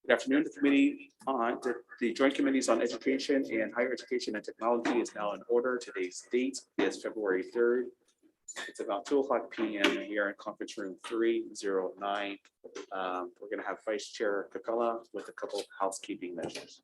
Good afternoon. The Joint Committees on Education and Higher Education and Technology is now in order. Today's date is February 3rd. It's about 2:00 p.m. here in conference room 309. We're going to have Vice Chair Capella with a couple of housekeeping measures.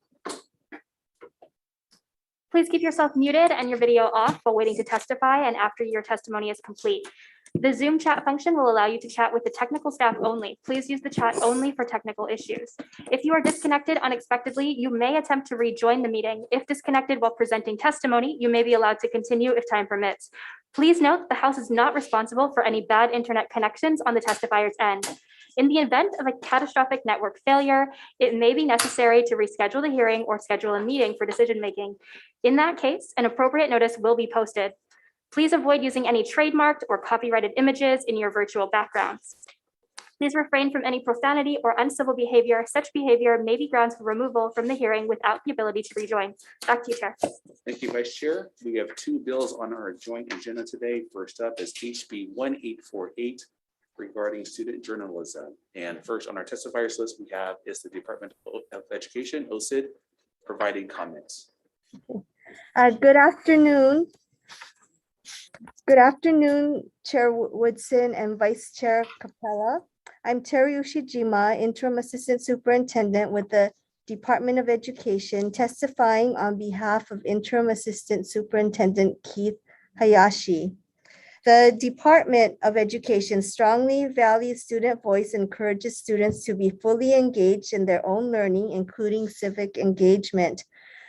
Please keep yourself muted and your video off while waiting to testify and after your testimony is complete. The Zoom chat function will allow you to chat with the technical staff only. Please use the chat only for technical issues. If you are disconnected unexpectedly, you may attempt to rejoin the meeting. If disconnected while presenting testimony, you may be allowed to continue if time permits. Please note the House is not responsible for any bad internet connections on the testifier's end. In the event of a catastrophic network failure, it may be necessary to reschedule the hearing or schedule a meeting for decision-making. In that case, an appropriate notice will be posted. Please avoid using any trademarked or copyrighted images in your virtual backgrounds. Please refrain from any profanity or uncivil behavior. Such behavior may be grounds for removal from the hearing without the ability to rejoin. Back to you, Chair. Thank you, Vice Chair. We have two bills on our joint agenda today. First up is HB 1848 regarding student journalism. And first on our testifiers list we have is the Department of Education, OSID, providing comments. Good afternoon. Good afternoon, Chair Woodson and Vice Chair Capella. I'm Terry Ushijima, Interim Assistant Superintendent with the Department of Education, testifying on behalf of Interim Assistant Superintendent Keith Hayashi. The Department of Education strongly values student voice and encourages students to be fully engaged in their own learning, including civic engagement.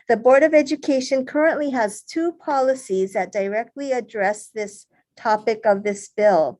The Board of Education currently has two policies that directly address this topic of this bill.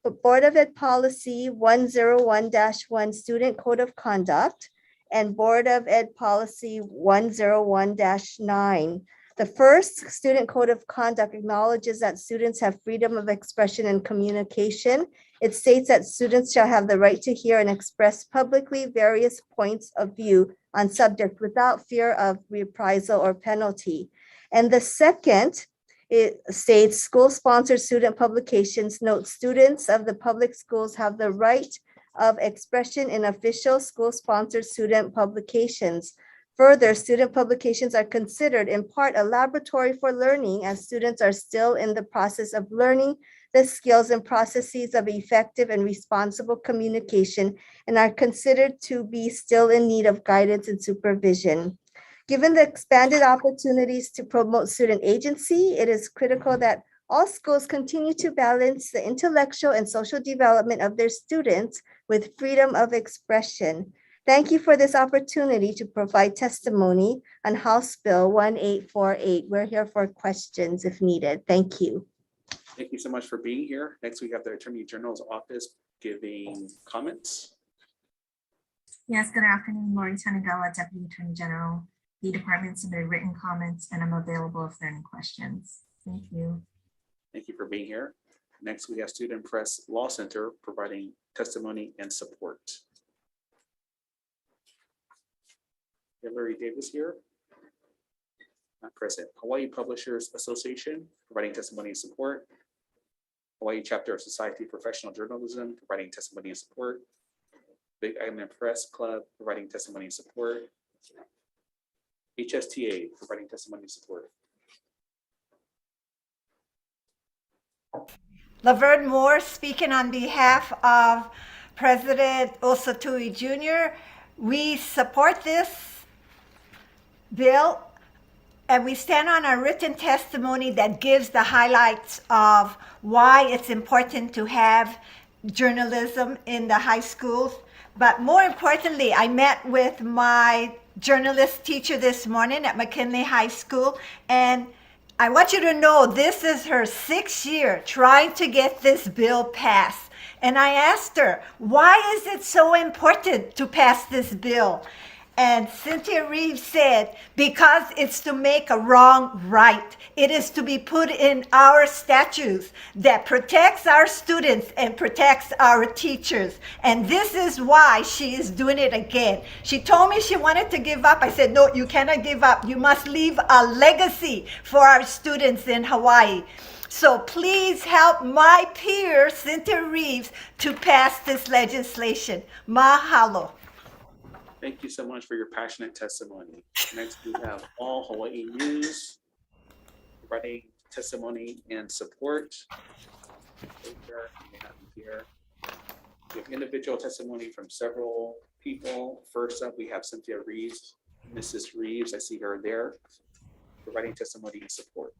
The Board of Ed Policy 101-1 Student Code of Conduct and Board of Ed Policy 101-9. The first Student Code of Conduct acknowledges that students have freedom of expression and communication. It states that students shall have the right to hear and express publicly various points of view on subject without fear of reprisal or penalty. And the second, it states school-sponsored student publications note students of the public schools have the right of expression in official school-sponsored student publications. Further, student publications are considered in part a laboratory for learning as students are still in the process of learning the skills and processes of effective and responsible communication and are considered to be still in need of guidance and supervision. Given the expanded opportunities to promote student agency, it is critical that all schools continue to balance the intellectual and social development of their students with freedom of expression. Thank you for this opportunity to provide testimony on House Bill 1848. We're here for questions if needed. Thank you. Thank you so much for being here. Next, we have the Attorney General's office giving comments. Yes, good afternoon, Lori Tanagala, Deputy Attorney General. The department submitted written comments and I'm available if there are any questions. Thank you. Thank you for being here. Next, we have Student Press Law Center providing testimony and support. Larry Davis here. Not present. Hawaii Publishers Association providing testimony and support. Hawaii Chapter of Society Professional Journalism providing testimony and support. Big Island Press Club providing testimony and support. HSTA providing testimony and support. Laverne Moore speaking on behalf of President Osatui Jr. We support this bill and we stand on a written testimony that gives the highlights of why it's important to have journalism in the high schools. But more importantly, I met with my journalist teacher this morning at McKinley High School, and I want you to know this is her 6th year trying to get this bill passed. And I asked her, why is it so important to pass this bill? And Cynthia Reeves said, because it's to make a wrong right. It is to be put in our statutes that protects our students and protects our teachers. And this is why she is doing it again. She told me she wanted to give up. I said, no, you cannot give up. You must leave a legacy for our students in Hawaii. So please help my peer, Cynthia Reeves, to pass this legislation. Mahalo. Thank you so much for your passionate testimony. Next, we have All Hawaii News providing testimony and support. Here. We have individual testimony from several people. First up, we have Cynthia Reeves. Mrs. Reeves, I see her there, providing testimony and support.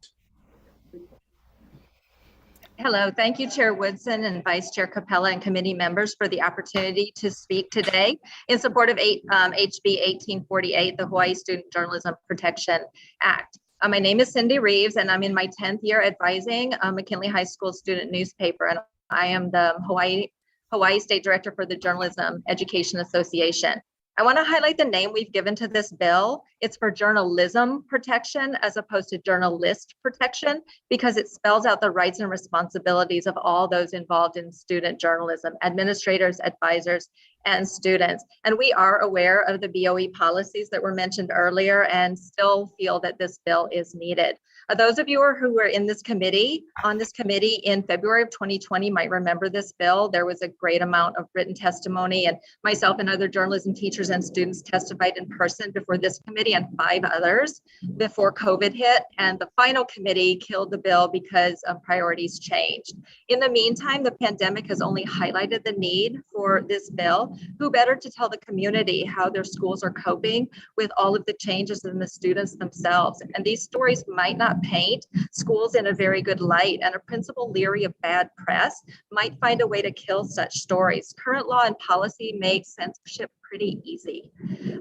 Hello, thank you, Chair Woodson and Vice Chair Capella and committee members for the opportunity to speak today in support of HB 1848, the Hawaii Student Journalism Protection Act. My name is Cindy Reeves, and I'm in my 10th year advising McKinley High School student newspaper, and I am the Hawaii State Director for the Journalism Education Association. I want to highlight the name we've given to this bill. It's for journalism protection as opposed to journalist protection, because it spells out the rights and responsibilities of all those involved in student journalism, administrators, advisors, and students. And we are aware of the BOE policies that were mentioned earlier and still feel that this bill is needed. Those of you who were in this committee, in February of 2020 might remember this bill. There was a great amount of written testimony, and myself and other journalism teachers and students testified in person before this committee and 5 others before COVID hit. And the final committee killed the bill because priorities changed. In the meantime, the pandemic has only highlighted the need for this bill. Who better to tell the community how their schools are coping with all of the changes than the students themselves? And these stories might not paint schools in a very good light, and a principal leery of bad press might find a way to kill such stories. Current law and policy make censorship pretty easy.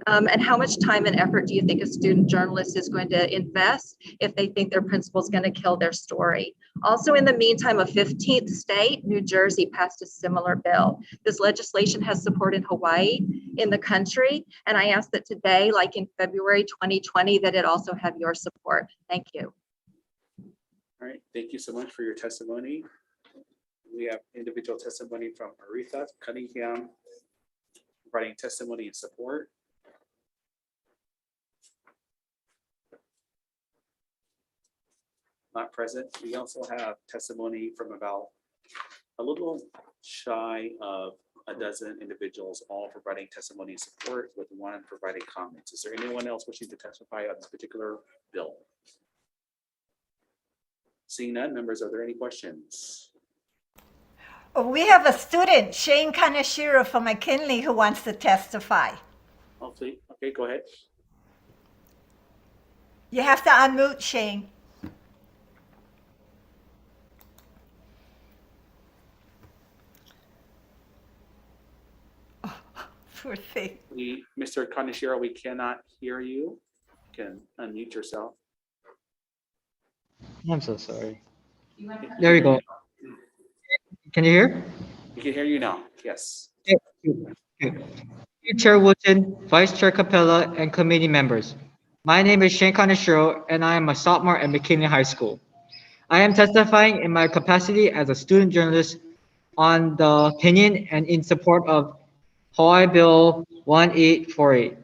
And how much time and effort do you think a student journalist is going to invest if they think their principal is going to kill their story? Also, in the meantime, a 15th state, New Jersey, passed a similar bill. This legislation has support in Hawaii, in the country, and I ask that today, like in February 2020, that it also have your support. Thank you. All right, thank you so much for your testimony. We have individual testimony from Aretha Cunningham, providing testimony and support. Not present. We also have testimony from about a little shy of a dozen individuals, all providing testimony and support, with 1 providing comments. Is there anyone else wishing to testify on this particular bill? Seeing none, members, are there any questions? We have a student, Shane Kaneshiro from McKinley, who wants to testify. Hopefully, okay, go ahead. You have to unmute, Shane. Oh, poor thing. Mr. Kaneshiro, we cannot hear you. You can unmute yourself. I'm so sorry. There we go. Can you hear? We can hear you now. Yes. Okay. Chair Woodson, Vice Chair Capella, and committee members. My name is Shane Kaneshiro, and I am a sophomore at McKinley High School. I am testifying in my capacity as a student journalist on the opinion and in support of Hawaii Bill 1848,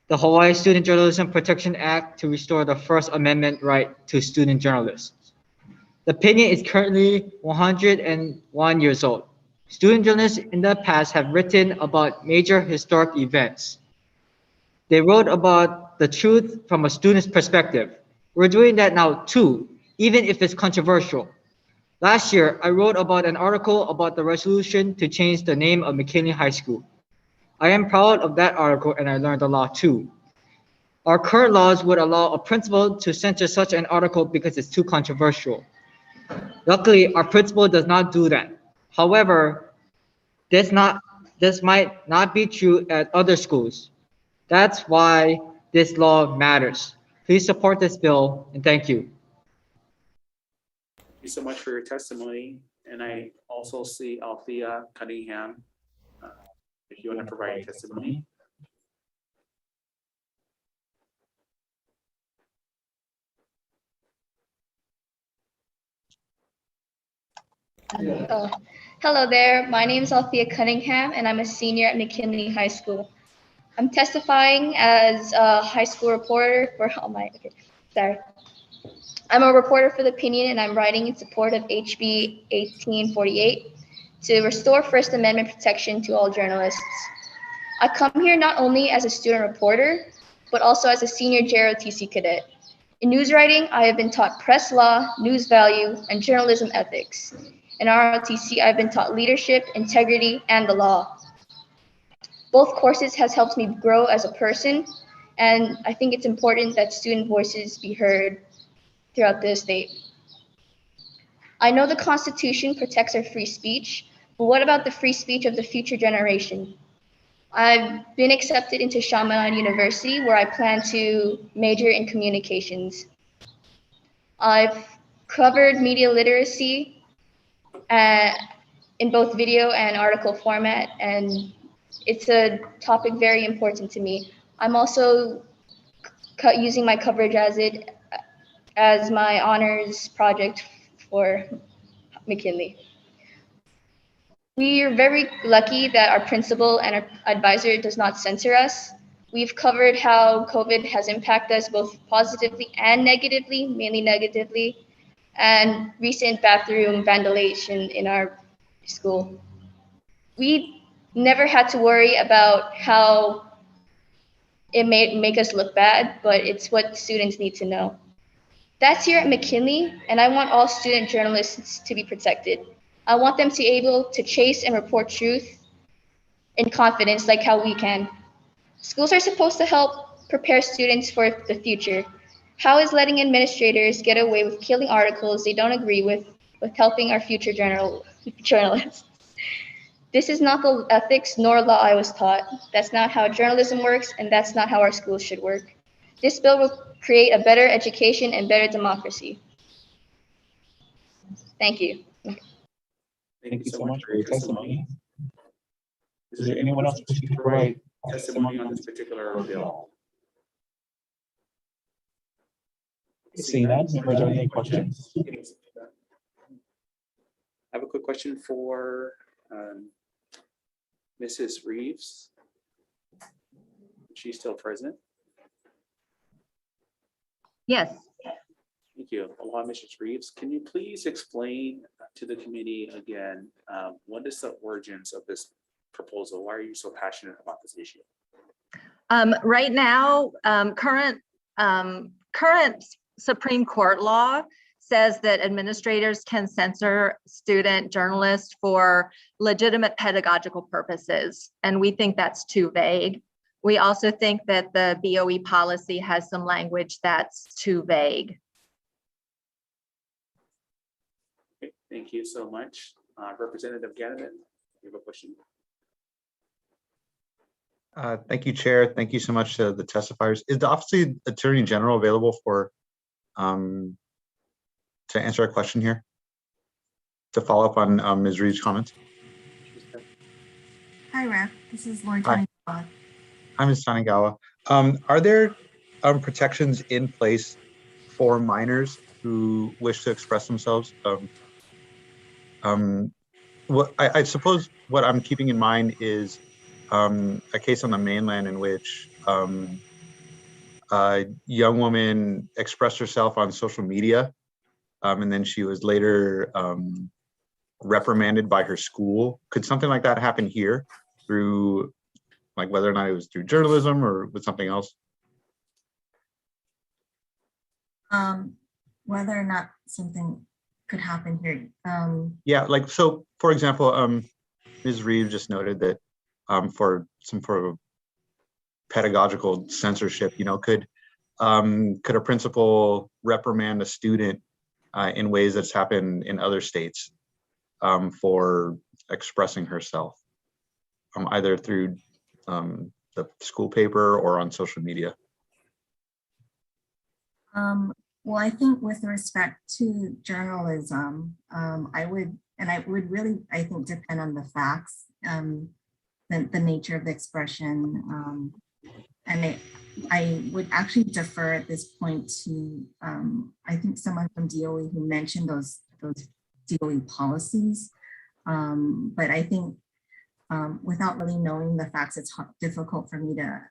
the Hawaii Student Journalism Protection Act, to restore the First Amendment right to student journalists. The opinion is currently 101 years old. Student journalists in the past have written about major historic events. They wrote about the truth from a student's perspective. We're doing that now too, even if it's controversial. Last year, I wrote about an article about the resolution to change the name of McKinley High School. I am proud of that article, and I learned a lot too. Our current laws would allow a principal to censor such an article because it's too controversial. Luckily, our principal does not do that. However, this might not be true at other schools. That's why this law matters. Please support this bill, and thank you. Thank you so much for your testimony. And I also see Althea Cunningham. If you want to provide your testimony. Hello there, my name is Althea Cunningham and I'm a senior at McKinley High School. I'm testifying as a high school reporter for, I'm a reporter for the opinion and I'm writing in support of HB 1848 to restore First Amendment protection to all journalists. I come here not only as a student reporter, but also as a senior JROTC cadet. In news writing, I have been taught press law, news value, and journalism ethics. In ROTC, I've been taught leadership, integrity, and the law. Both courses has helped me grow as a person, and I think it's important that student voices be heard throughout the state. I know the Constitution protects our free speech, but what about the free speech of the future generation? I've been accepted into Chaminade University, where I plan to major in communications. I've covered media literacy in both video and article format, and it's a topic very important to me. I'm also using my coverage as my honors project for McKinley. We are very lucky that our principal and our advisor does not censor us. We've covered how COVID has impacted us both positively and negatively, mainly negatively, and recent bathroom vandalization in our school. We never had to worry about how it may make us look bad, but it's what students need to know. That's here at McKinley, and I want all student journalists to be protected. I want them to be able to chase and report truth in confidence like how we can. Schools are supposed to help prepare students for the future. How is letting administrators get away with killing articles they don't agree with helping our future journalists? This is not the ethics nor law I was taught. That's not how journalism works, and that's not how our schools should work. This bill will create a better education and better democracy. Thank you. Thank you so much for your testimony. Is there anyone else wishing to provide Testimony on this particular bill? Seeing none, members, are there any questions? I have a quick question for Mrs. Reeves. She's still present. Yes. Thank you. Aloha, Mrs. Reeves. Can you please explain to the committee again, what is the origins of this proposal? Why are you so passionate about this issue? Right now, current Supreme Court law says that administrators can censor student journalists for legitimate pedagogical purposes, and we think that's too vague. We also think that the BOE policy has some language that's too vague. Okay, thank you so much. Representative Gannon, you have a question? Thank you, Chair. Thank you so much to the testifiers. Is the Office of the Attorney General available for to answer a question here? To follow up on Ms. Reeves' comments? Hi, Rep. This is Lauren Hi. Tanagawa. I'm Ms. Tanagawa. Are there protections in place for minors who wish to express themselves? What I suppose what I'm keeping in mind is a case on the mainland in which a young woman expressed herself on social media, and then she was later reprimanded by her school. Could something like that happen here through, like, whether or not it was through journalism or with something else? Whether or not something could happen here. Yeah, like, so for example, Ms. Reeves just noted that for some sort of pedagogical censorship, you know, could a principal reprimand a student in ways that's happened in other states for expressing herself, either through the school paper or on social media? Well, I think with respect to journalism, I would really, I think, depend on the facts, the nature of the expression. And I would actually defer at this point to, I think, someone from DOE who mentioned those DOE policies. But I think without really knowing the facts, it's difficult for me to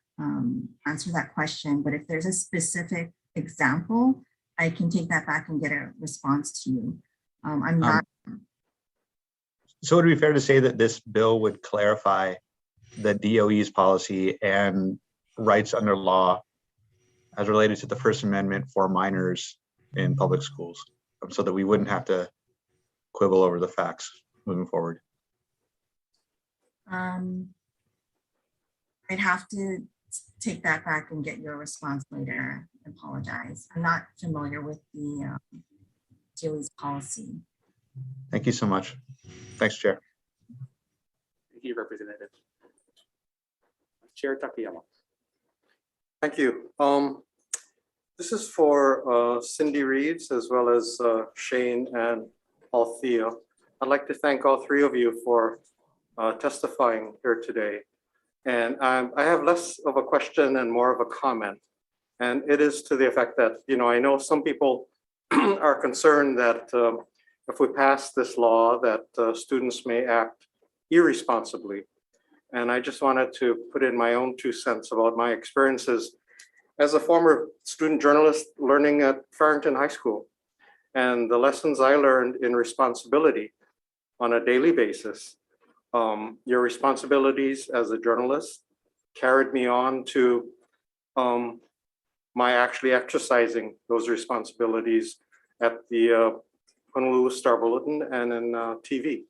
answer that question. But if there's a specific example, I can take that back and get a response to you. I'm not. So would it be fair to say that this bill would clarify the DOE's policy and rights under law as related to the First Amendment for minors in public schools, so that we wouldn't have to quibble over the facts moving forward. I'd have to take that back and get your response later. I apologize. I'm not familiar with the DOE's policy. Thank you so much. Thanks, Chair. Thank you, Representative. Chair Takayama. Thank you. This is for Cindy Reeves as well as Shane and Althea. I'd like to thank all three of you for testifying here today. And I have less of a question and more of a comment. And it is to the effect that, I know some people are concerned that if we pass this law, that students may act irresponsibly. And I just wanted to put in my own 2 cents about my experiences as a former student journalist learning at Farrington High School, and the lessons I learned in responsibility on a daily basis. Your responsibilities as a journalist carried me on to my actually exercising those responsibilities at the Honolulu Star Bulletin and in TV.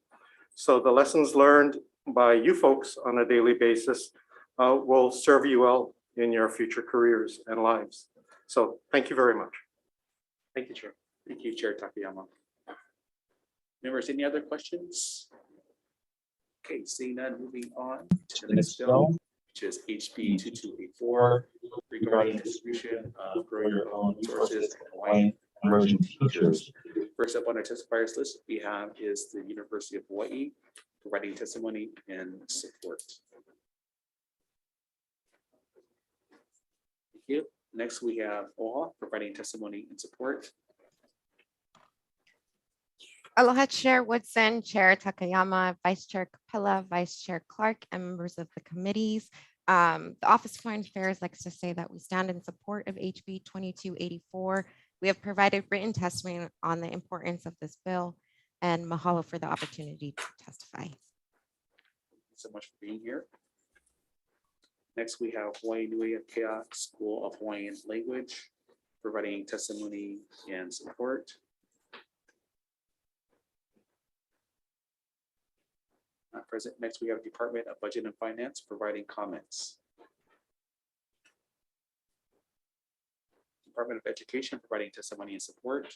So the lessons learned by you folks on a daily basis will serve you well in your future careers and lives. So thank you very much. Thank you, Chair. Thank you, Chair Takayama. Members, any other questions? Okay, seeing none, moving on to the next bill, which is HB 2284, regarding distribution of grow your own resources and Hawaiian immersion teachers. First up on our testifiers list we have is the University of Hawaii providing testimony and support. Thank you. Next, we have OHA providing testimony and support. Aloha, Chair Woodson, Chair Takayama, Vice Chair Capella, Vice Chair Clark, and members of the committees. The Office of Foreign Affairs likes to say that we stand in support of HB 2284. We have provided written testimony on the importance of this bill, and mahalo for the opportunity to testify. Thank you so much for being here. Next, we have Hawaii Nui Akea School of Hawaiian Language providing testimony and support. Not present. Next, we have Department of Budget and Finance providing comments. Department of Education providing testimony and support.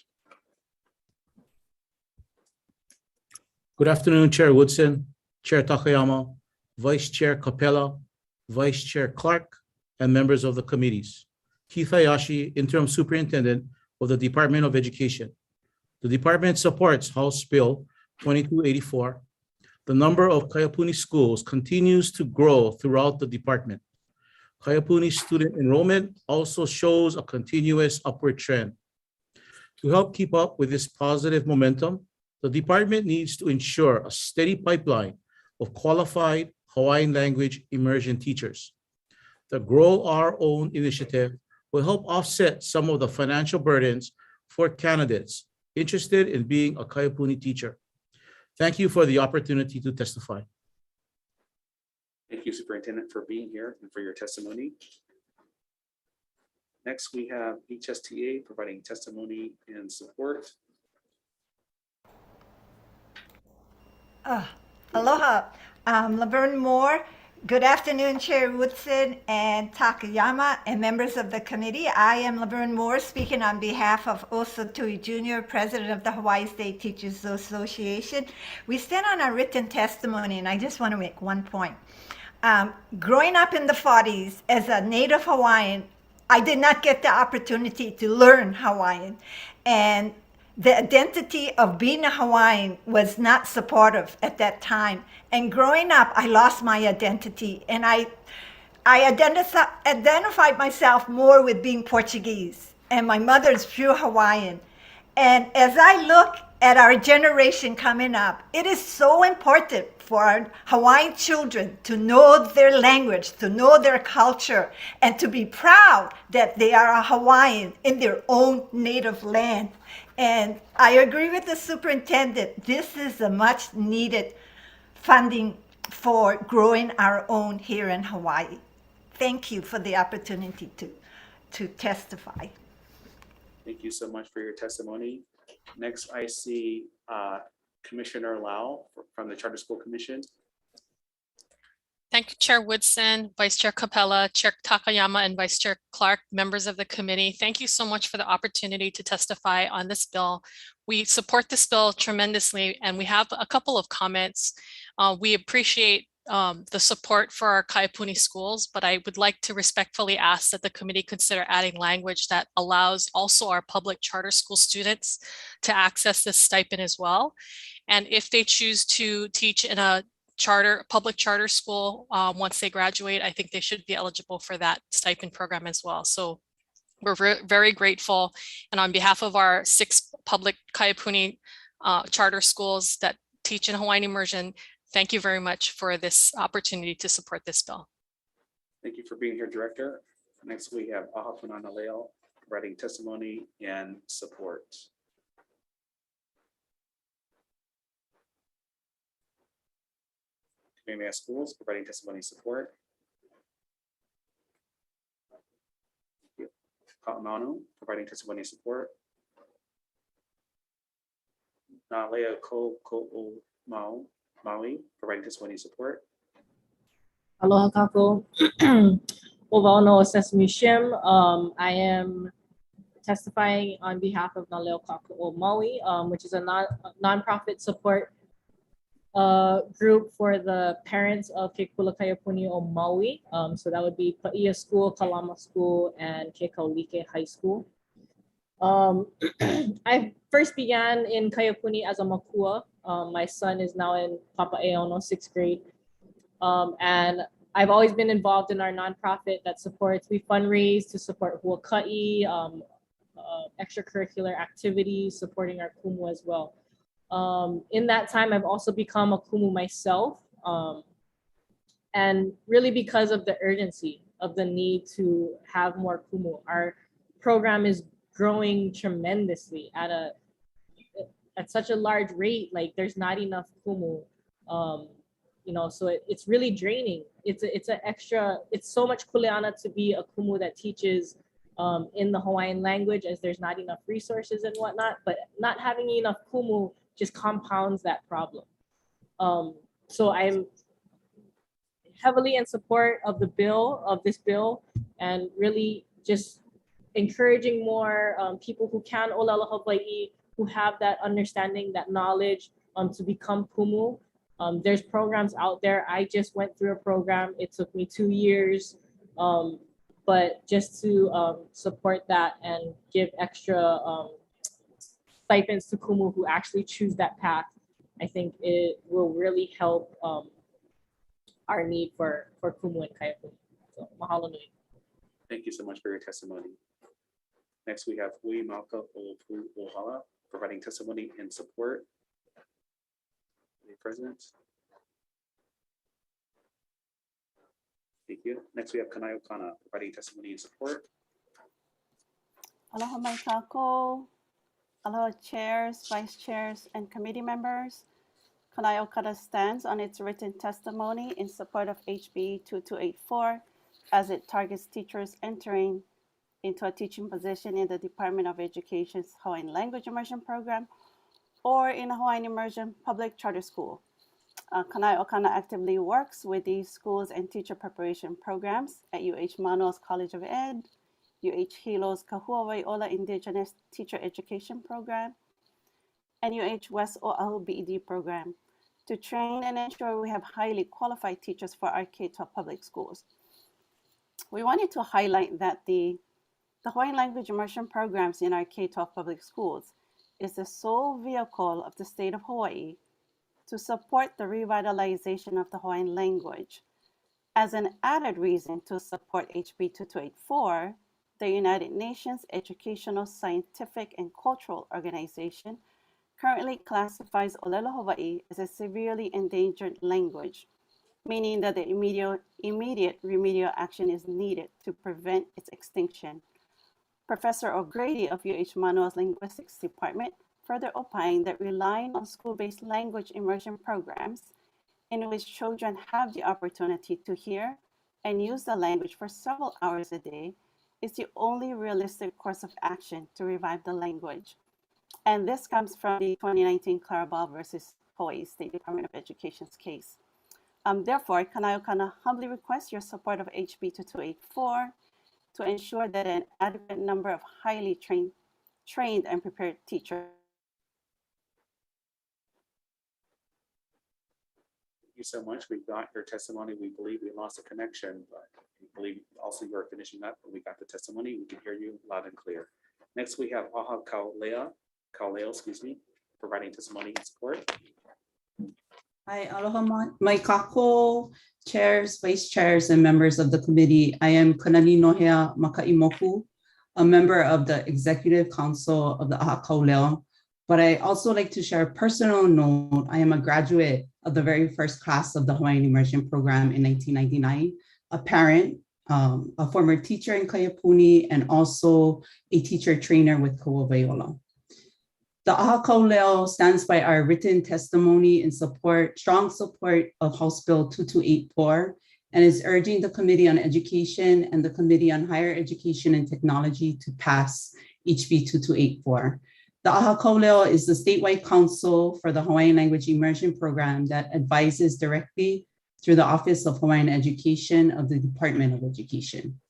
Good afternoon, Chair Woodson, Chair Takayama, Vice Chair Capella, Vice Chair Clark, and members of the committees. Keith Hayashi, Interim Superintendent of the Department of Education. The department supports House Bill 2284. The number of Kaiapuni schools continues to grow throughout the department. Kaiapuni student enrollment also shows a continuous upward trend. To help keep up with this positive momentum, the department needs to ensure a steady pipeline of qualified Hawaiian language immersion teachers. The Grow Our Own initiative will help offset some of the financial burdens for candidates interested in being a Kaiapuni teacher. Thank you for the opportunity to testify. Thank you, Superintendent, for being here and for your testimony. Next, we have HSTA providing testimony and support. Aloha, Laverne Moore. Good afternoon, Chair Woodson and Takayama and members of the committee. I am Laverne Moore speaking on behalf of Osa Tui Jr., President of the Hawaii State Teachers Association. We stand on our written testimony, and I just want to make one point. Growing up in the 40s as a native Hawaiian, I did not get the opportunity to learn Hawaiian. And the identity of being a Hawaiian was not supportive at that time. And growing up, I lost my identity. And I identified myself more with being Portuguese. And my mother's pure Hawaiian. And as I look at our generation coming up, it is so important for our Hawaiian children to know their language, to know their culture, and to be proud that they are a Hawaiian in their own native land. And I agree with the superintendent. This is a much needed funding for growing our own here in Hawaii. Thank you for the opportunity to testify. Thank you so much for your testimony. Next, I see Commissioner Lau from the Charter School Commission. Thank you, Chair Woodson, Vice Chair Capella, Chair Takayama, and Vice Chair Clark, members of the committee. Thank you so much for the opportunity to testify on this bill. We support this bill tremendously, and we have a couple of comments. We appreciate the support for our Kaipuni schools, but I would like to respectfully ask that the committee consider adding language that allows also our public charter school students to access this stipend as well. And if they choose to teach in a public charter school once they graduate, I think they should be eligible for that stipend program as well. So we're very grateful. And on behalf of our 6 public Kaipuni charter schools that teach in Hawaiian immersion, thank you very much for this opportunity to support this bill. Thank you for being here, Director. Next, we have Aha Punana Leo providing testimony and support. Kamehameha Schools providing testimony and support. Ka'amanu providing testimony and support. Nalea Ko'o Maui providing testimony and support. Aloha kako. Ovano Sesame Shim. I am testifying on behalf of Naleo Kako Maui, which is a nonprofit support group for the parents of Ke Kulakayapuni o Maui. So that would be Paia School, Kalama School, and Ke Kaulike High School. I first began in Kayapuni as a makua. My son is now in Papa'eono, 6th grade. And I've always been involved in our nonprofit that supports, we fundraise to support huaka'i, extracurricular activities, supporting our kumu as well. In that time, I've also become a kumu myself. And really because of the urgency of the need to have more kumu, our program is growing tremendously at such a large rate. Like there's not enough kumu, you know, so it's really draining. It's so much kuleana to be a kumu that teaches in the Hawaiian language, as there's not enough resources and whatnot, but not having enough kumu just compounds that problem. So I'm heavily in support of this bill, and really just encouraging more people who can olala Hawaii, who have that understanding, that knowledge to become kumu. There's programs out there. I just went through a program. It took me 2 years, but just to support that and give extra stipends to kumu who actually choose that path, I think it will really help our need for kumu and kaiapuni. So mahalo nui. Thank you so much for your testimony. Next, we have Hui Malka Ohala providing testimony and support. The President. Thank you. Next, we have Kanai Okana providing testimony and support. Aloha mai kako. Aloha chairs, vice chairs, and committee members. Kanai Okada stands on its written testimony in support of HB 2284 as it targets teachers entering into a teaching position in the Department of Education's Hawaiian Language Immersion Program or in a Hawaiian Immersion public charter school. Kanai Okana actively works with these schools and teacher preparation programs at UH Manoa's College of Ed, UH Hilo's Kahua Waiola Indigenous Teacher Education Program, and UH West Oahu BED program to train and ensure we have highly qualified teachers for our K-12 public schools. We wanted to highlight that the Hawaiian language immersion programs in our K-12 public schools is the sole vehicle of the state of Hawaii to support the revitalization of the Hawaiian language. As an added reason to support HB 2284, the United Nations Educational, Scientific, and Cultural Organization currently classifies Olelo Hawaii as a severely endangered language, meaning that the immediate remedial action is needed to prevent its extinction. Professor O'Grady of UH Manoa's Linguistics Department further opined that relying on school-based language immersion programs in which children have the opportunity to hear and use the language for several hours a day, is the only realistic course of action to revive the language. And this comes from the 2019 Clarabelle versus Hawaii State Department of Education's case. Therefore, Kanaʻokana humbly requests your support of HB 2284 to ensure that an adequate number of highly trained and prepared teachers. Thank you so much. We got your testimony. We believe we lost a connection, but we believe also you are finishing up, but we got the testimony. We can hear you loud and clear. Next, we have Aha Kauleo, providing testimony and support. Hi, aloha mai kako, chairs, vice chairs, and members of the committee. I am Kanani Nohea Makaimoku, a member of the Executive Council of the Aha Kauleo. But I also like to share a personal note. I am a graduate of the very first class of the Hawaiian Immersion Program in 1999, a parent, a former teacher in Kaiapuni, and also a teacher trainer with Ko'owaiola. The Aha Kauleo stands by our written testimony in support, strong support of House Bill 2284, and is urging the Committee on Education and the Committee on Higher Education and Technology to pass HB 2284. The Aha Kauleo is the statewide council for the Hawaiian Language Immersion Program that advises directly through the Office of Hawaiian Education of the Department of Education.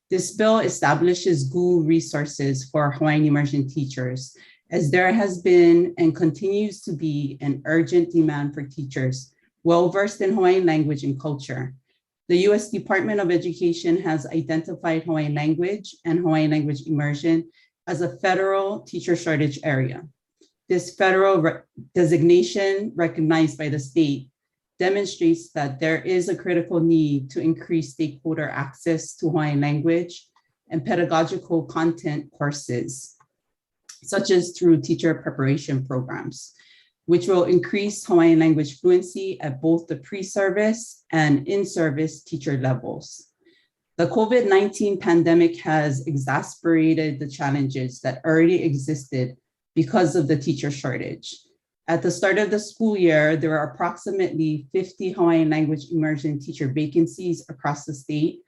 This bill establishes GU resources for Hawaiian immersion teachers, as there has been and continues to be an urgent demand for teachers well-versed in Hawaiian language and culture. The U.S. Department of Education has identified Hawaiian language and Hawaiian language immersion as a federal teacher shortage area. This federal designation recognized by the state demonstrates that there is a critical need to increase stakeholder access to Hawaiian language and pedagogical content courses, such as through teacher preparation programs, which will increase Hawaiian language fluency at both the pre-service and in-service teacher levels. The COVID-19 pandemic has exacerbated the challenges that already existed because of the teacher shortage. At the start of the school year, there are approximately 50 Hawaiian language immersion teacher vacancies across the state,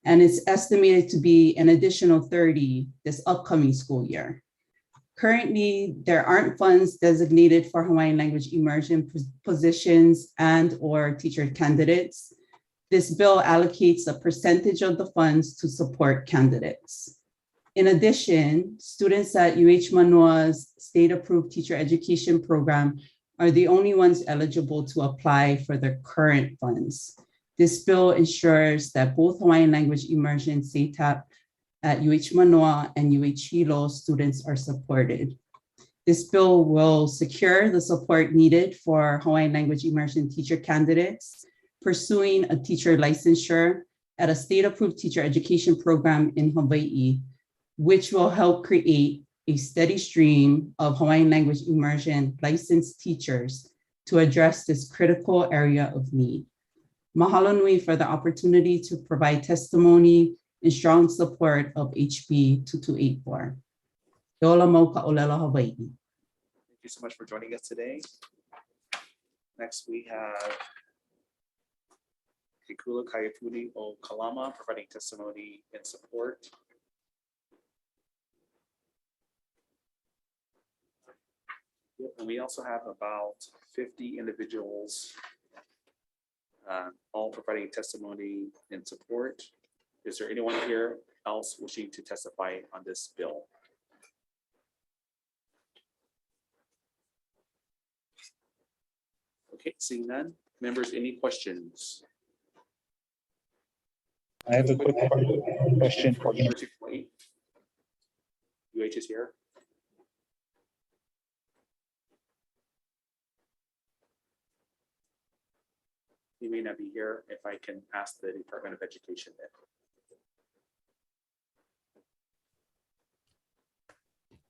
and it's estimated to be an additional 30 this upcoming school year. Currently, there aren't funds designated for Hawaiian language immersion positions and/or teacher candidates. This bill allocates a percentage of the funds to support candidates. In addition, students at UH Manoa's state-approved teacher education program are the only ones eligible to apply for the current funds. This bill ensures that both Hawaiian language immersion SATAP at UH Manoa and UH Hilo students are supported. This bill will secure the support needed for Hawaiian language immersion teacher candidates pursuing a teacher licensure at a state-approved teacher education program in Hawaii, which will help create a steady stream of Hawaiian language immersion licensed teachers to address this critical area of need. Mahalo nui for the opportunity to provide testimony in strong support of HB 2284. Dola mau ka'olelo Hawaii. Thank you so much for joining us today. Next, we have Kekula Kaiapuni o Kalama providing testimony in support. And we also have about 50 individuals all providing testimony in support. Is there anyone here else wishing to testify on this bill? Okay, seeing none. Members, any questions? I have a quick question for you. UH is here. He may not be here. If I can ask the Department of Education then.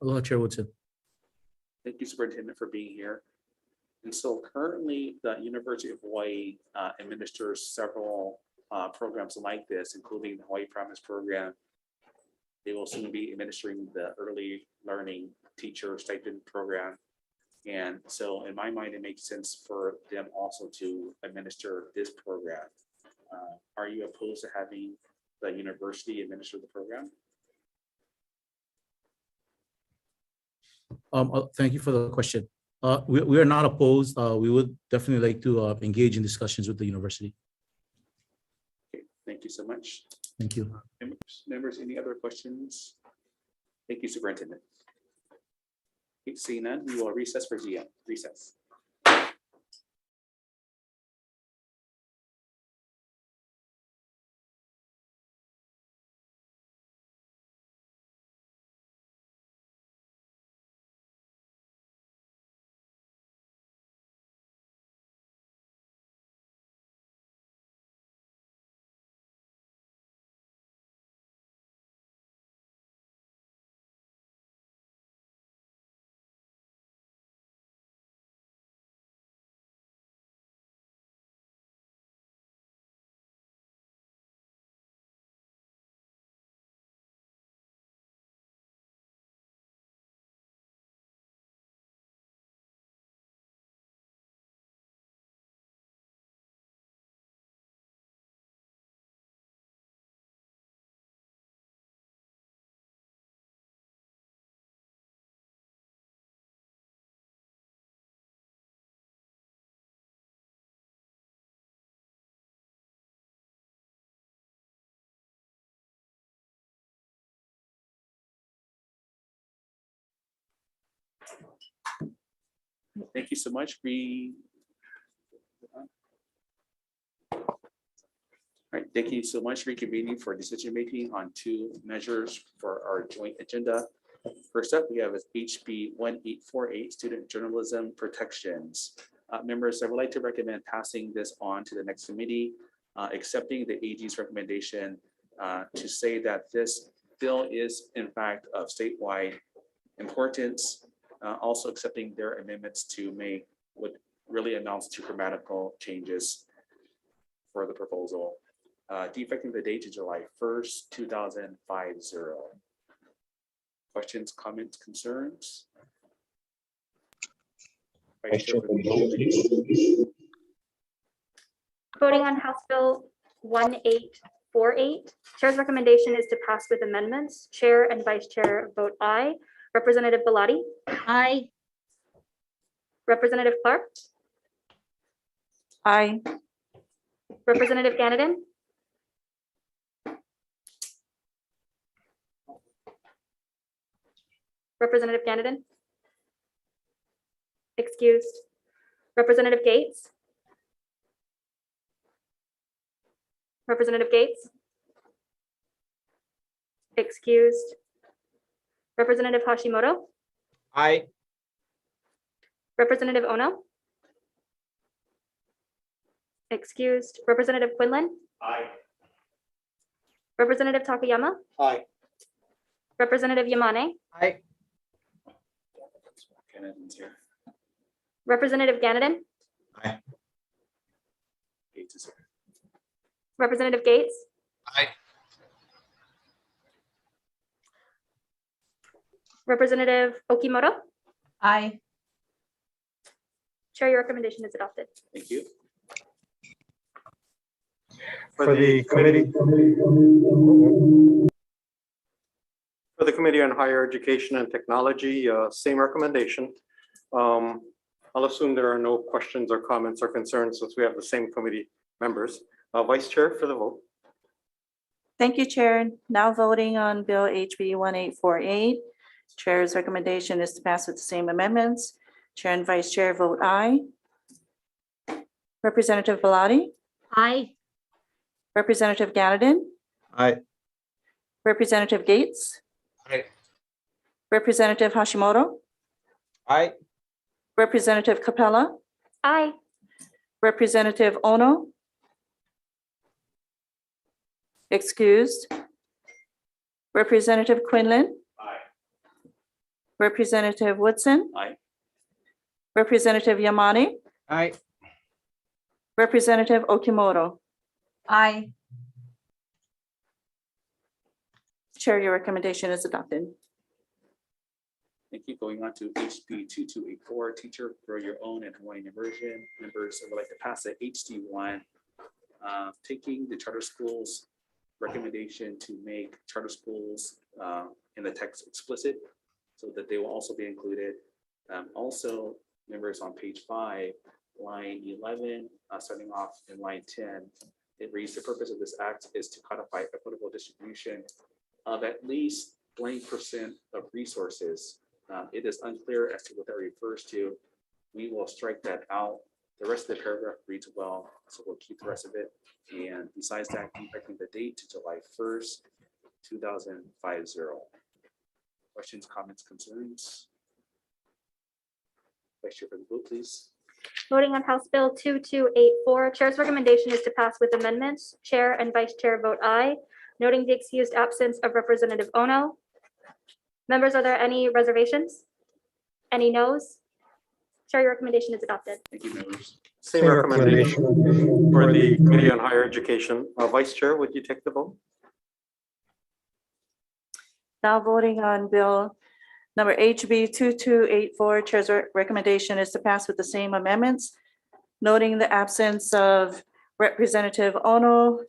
Aloha, Chair Woodson. Thank you, Superintendent, for being here. And so currently, the University of Hawaii administers several programs like this, including the Hawaii Promise Program. They will soon be administering the Early Learning Teacher Stipend Program. And so in my mind, it makes sense for them also to administer this program. Are you opposed to having the university administer the program? Thank you for the question. We are not opposed. We would definitely like to engage in discussions with the university. Okay, thank you so much. Thank you. Members, any other questions? Thank you, Superintendent. Okay, seeing none, we will recess for GM. Recess. Thank you so much. All right, thank you so much for reconvening for decision making on two measures for our joint agenda. First up, we have HB 1848, Student Journalism Protections. Members, I would like to recommend passing this on to the next committee, accepting the AG's recommendation to say that this bill is in fact of statewide importance, also accepting their amendments to make what really amounts to grammatical changes for the proposal. Defecting the date to July 1st, 2050. Questions, comments, concerns? Vice Chair, please. Voting on House Bill 1848. Chair's recommendation is to pass with amendments. Chair and Vice Chair vote aye. Representative Bellotti. Aye. Representative Clark. Aye. Representative Ganadin. Representative Ganadin. Excused. Representative Gates. Representative Gates. Excused. Representative Hashimoto. Aye. Representative Ono. Excused. Representative Quinlan. Aye. Representative Takayama. Aye. Representative Yamane. Aye. Canadians here. Representative Ganadin. Aye. Gates is here. Representative Gates. Aye. Representative Okimoto. Aye. Chair, your recommendation is adopted. Thank you. For the Committee on Higher Education and Technology, same recommendation. I'll assume there are no questions or comments or concerns since we have the same committee members. Vice Chair for the vote. Thank you, Chair. Now voting on Bill HB 1848. Chair's recommendation is to pass with the same amendments. Chair and Vice Chair vote aye. Representative Bellotti. Aye. Representative Ganadin. Aye. Representative Gates. Aye. Representative Hashimoto. Aye. Representative Capella. Aye. Representative Ono. Excused. Representative Quinlan. Aye. Representative Woodson. Aye. Representative Yamane. Aye. Representative Okimoto. Aye. Chair, your recommendation is adopted. Thank you. Going on to HB 2284, teacher, grow your own and Hawaiian immersion. Members would like to pass a HT1, taking the charter schools recommendation to make charter schools in the text explicit so that they will also be included. Also, members on page 5, line 11, starting off in line 10, it reads, the purpose of this act is to codify equitable distribution of at least 20% of resources. It is unclear as to what that refers to. We will strike that out. The rest of the paragraph reads well, so we'll keep the rest of it. And besides that, keeping the date to July 1st, 2050. Questions, comments, concerns? Vice Chair for the vote, please. Voting on House Bill 2284, Chair's recommendation is to pass with amendments. Chair and Vice Chair vote aye, noting the excused absence of Representative Ono. Members, are there any reservations? Any noes? Chair, your recommendation is adopted. Thank you, members. Same recommendation for the Committee on Higher Education. Vice Chair, would you take the vote? Now voting on Bill number HB 2284, Chair's recommendation is to pass with the same amendments, noting the absence of Representative Ono.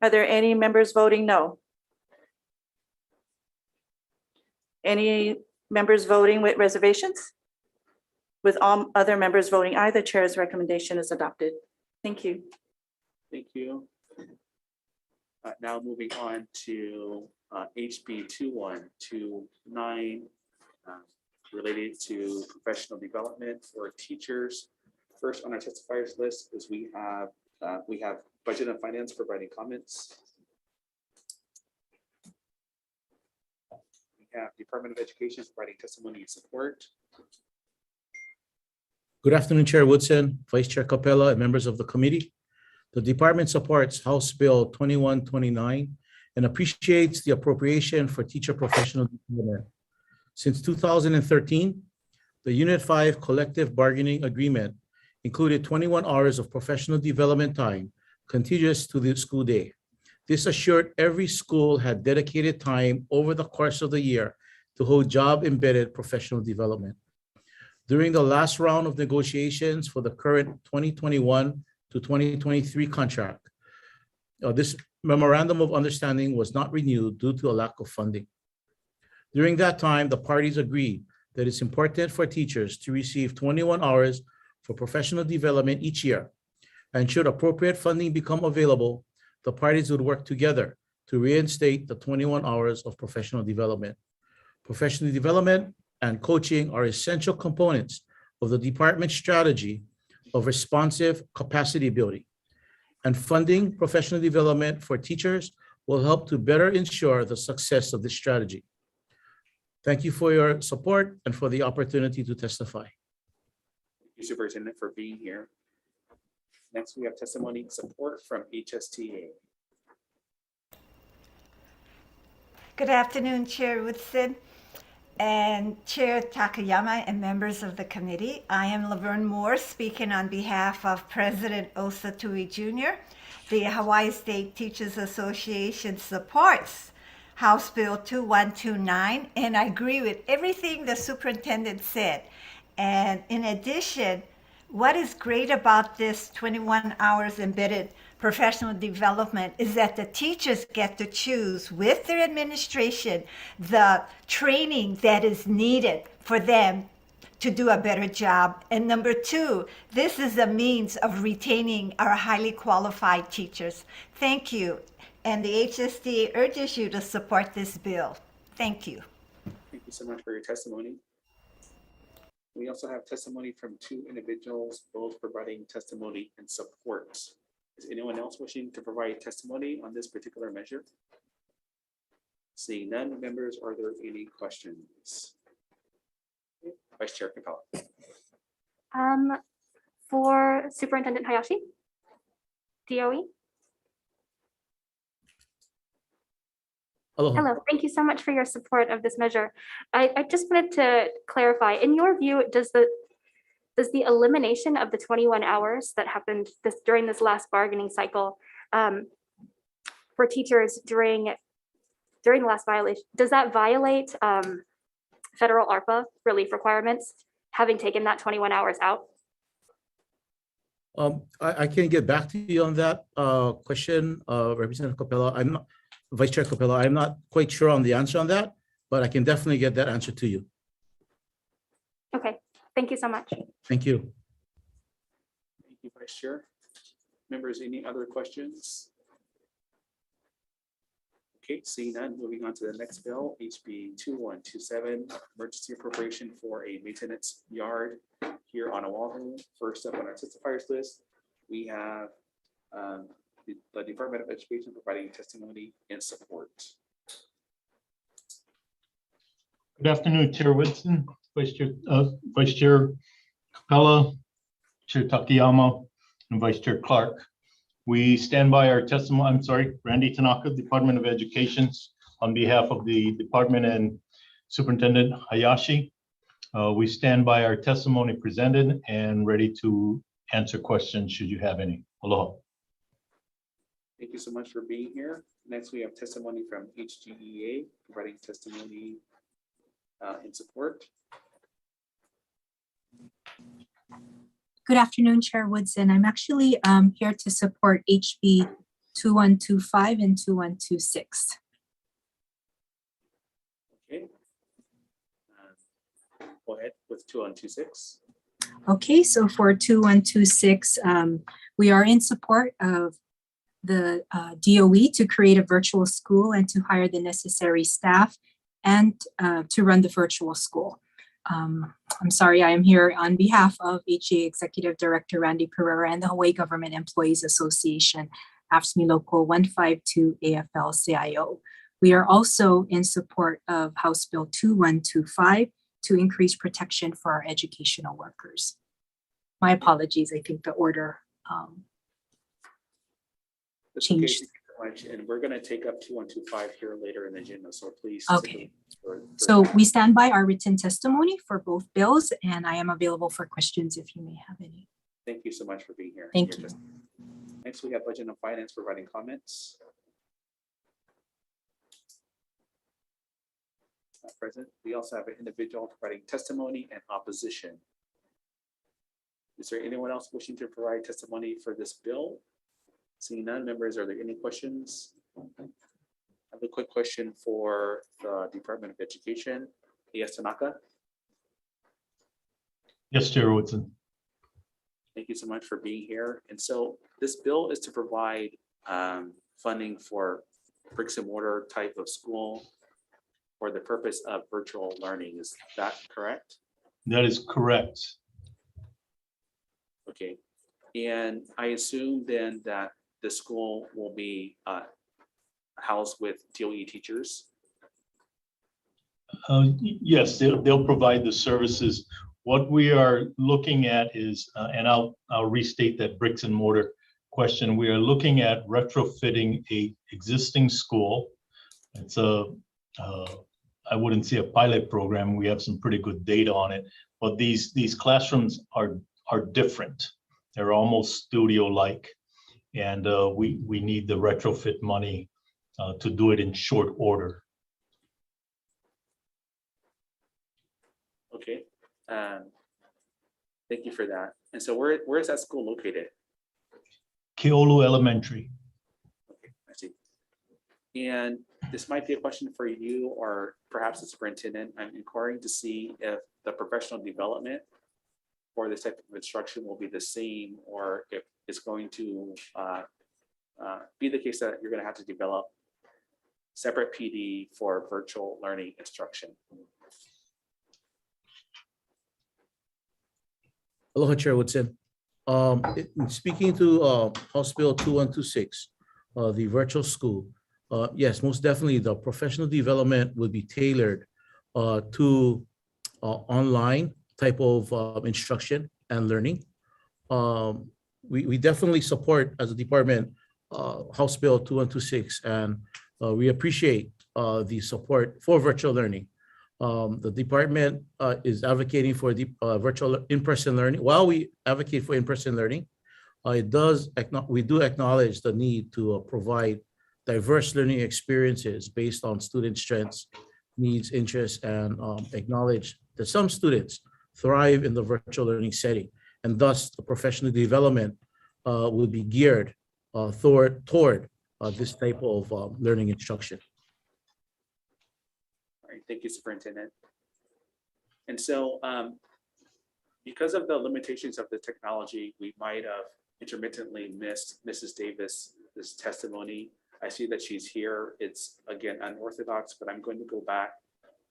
Are there any members voting no? Any members voting with reservations? With all other members voting aye, the Chair's recommendation is adopted. Thank you. Thank you. Now moving on to HB 2129, related to professional development for teachers. First on our testifiers list is we have budget and finance providing comments. We have Department of Education providing testimony and support. Good afternoon, Chair Woodson, Vice Chair Capella, and members of the committee. The department supports House Bill 2129 and appreciates the appropriation for teacher professional development. Since 2013, the Unit 5 collective bargaining agreement included 21 hours of professional development time contiguous to the school day. This assured every school had dedicated time over the course of the year to hold job-embedded professional development. During the last round of negotiations for the current 2021 to 2023 contract, this memorandum of understanding was not renewed due to a lack of funding. During that time, the parties agreed that it's important for teachers to receive 21 hours for professional development each year, and should appropriate funding become available, the parties would work together to reinstate the 21 hours of professional development. Professional development and coaching are essential components of the department's strategy of responsive capacity building, and funding professional development for teachers will help to better ensure the success of this strategy. Thank you for your support and for the opportunity to testify. Thank you, Superintendent, for being here. Next, we have testimony and support from HSTA. Good afternoon, Chair Woodson and Chair Takayama and members of the committee. I am Laverne Moore, speaking on behalf of President Osa Tui Jr. The Hawaii State Teachers Association supports House Bill 2129, and I agree with everything the superintendent said. And in addition, what is great about this 21 hours embedded professional development is that the teachers get to choose with their administration the training that is needed for them to do a better job. And number two, this is a means of retaining our highly qualified teachers. Thank you. And the HST urges you to support this bill. Thank you. Thank you so much for your testimony. We also have testimony from two individuals, both providing testimony and support. Is anyone else wishing to provide testimony on this particular measure? Seeing none, members, are there any questions? Vice Chair Capella. For Superintendent Hayashi, DOE. Hello, thank you so much for your support of this measure. I just wanted to clarify, in your view, does the elimination of the 21 hours that happened during this last bargaining cycle for teachers during during the last violation, does that violate federal ARPA relief requirements, having taken that 21 hours out? I can get back to you on that question, Representative Capella. Vice Chair Capella, I'm not quite sure on the answer on that, but I can definitely get that answer to you. Okay, thank you so much. Thank you. Thank you, Vice Chair. Members, any other questions? Okay, seeing none, moving on to the next bill, HB 2127, emergency appropriation for a maintenance yard here on Oahu. First up on our testifiers list, we have the Department of Education providing testimony and support. Good afternoon, Chair Whitson, Vice Chair Capella, Chair Takayama, and Vice Chair Clark. We stand by our testimony. I'm sorry, Randy Tanaka, Department of Education, on behalf of the department and Superintendent Hayashi. We stand by our testimony presented and ready to answer questions should you have any. Aloha. Thank you so much for being here. Next, we have testimony from HGEA providing testimony in support. Good afternoon, Chair Woodson. I'm actually here to support HB 2125 and 2126. Okay. Go ahead with 2126. Okay, so for 2126, we are in support of the DOE to create a virtual school and to hire the necessary staff and to run the virtual school. I'm sorry, I am here on behalf of HEA Executive Director Randy Pereira and the Hawaii Government Employees Association, AFSCME Local 152 AFL-CIO. We are also in support of House Bill 2125 to increase protection for our educational workers. My apologies, I think the order changed. And we're going to take up 2125 here later in the agenda, so please. Okay. So we stand by our written testimony for both bills, and I am available for questions if you may have any. Thank you so much for being here. Thank you. Next, we have Budget and Finance providing comments. Not present. We also have an individual providing testimony and opposition. Is there anyone else wishing to provide testimony for this bill? Seeing none, members, are there any questions? I have a quick question for the Department of Education. Yes, Tanaka. Yes, Chair Woodson. Thank you so much for being here. And so this bill is to provide funding for bricks and mortar type of school for the purpose of virtual learning. Is that correct? That is correct. Okay. And I assume then that the school will be housed with DOE teachers? Yes, they'll provide the services. What we are looking at is, and I'll restate that bricks and mortar question. We are looking at retrofitting a existing school. It's I wouldn't say a pilot program. We have some pretty good data on it, but these classrooms are different. They're almost studio-like, and we need the retrofit money to do it in short order. Okay. Thank you for that. And so where is that school located? Keolu Elementary. Okay, I see. And this might be a question for you or perhaps the superintendent. I'm inquiring to see if the professional development for this type of instruction will be the same, or if it's going to be the case that you're going to have to develop separate PD for virtual learning instruction. Aloha, Chair Woodson. Speaking to House Bill 2126, the virtual school, yes, most definitely the professional development will be tailored to online type of instruction and learning. We definitely support as a department House Bill 2126, and we appreciate the support for virtual learning. The department is advocating for the virtual in-person learning. While we advocate for in-person learning, we do acknowledge the need to provide diverse learning experiences based on student strengths, needs, interests, and acknowledge that some students thrive in the virtual learning setting, and thus the professional development will be geared toward this type of learning instruction. All right, thank you, Superintendent. And so because of the limitations of the technology, we might have intermittently missed Mrs. Davis's testimony. I see that she's here. It's again unorthodox, but I'm going to go back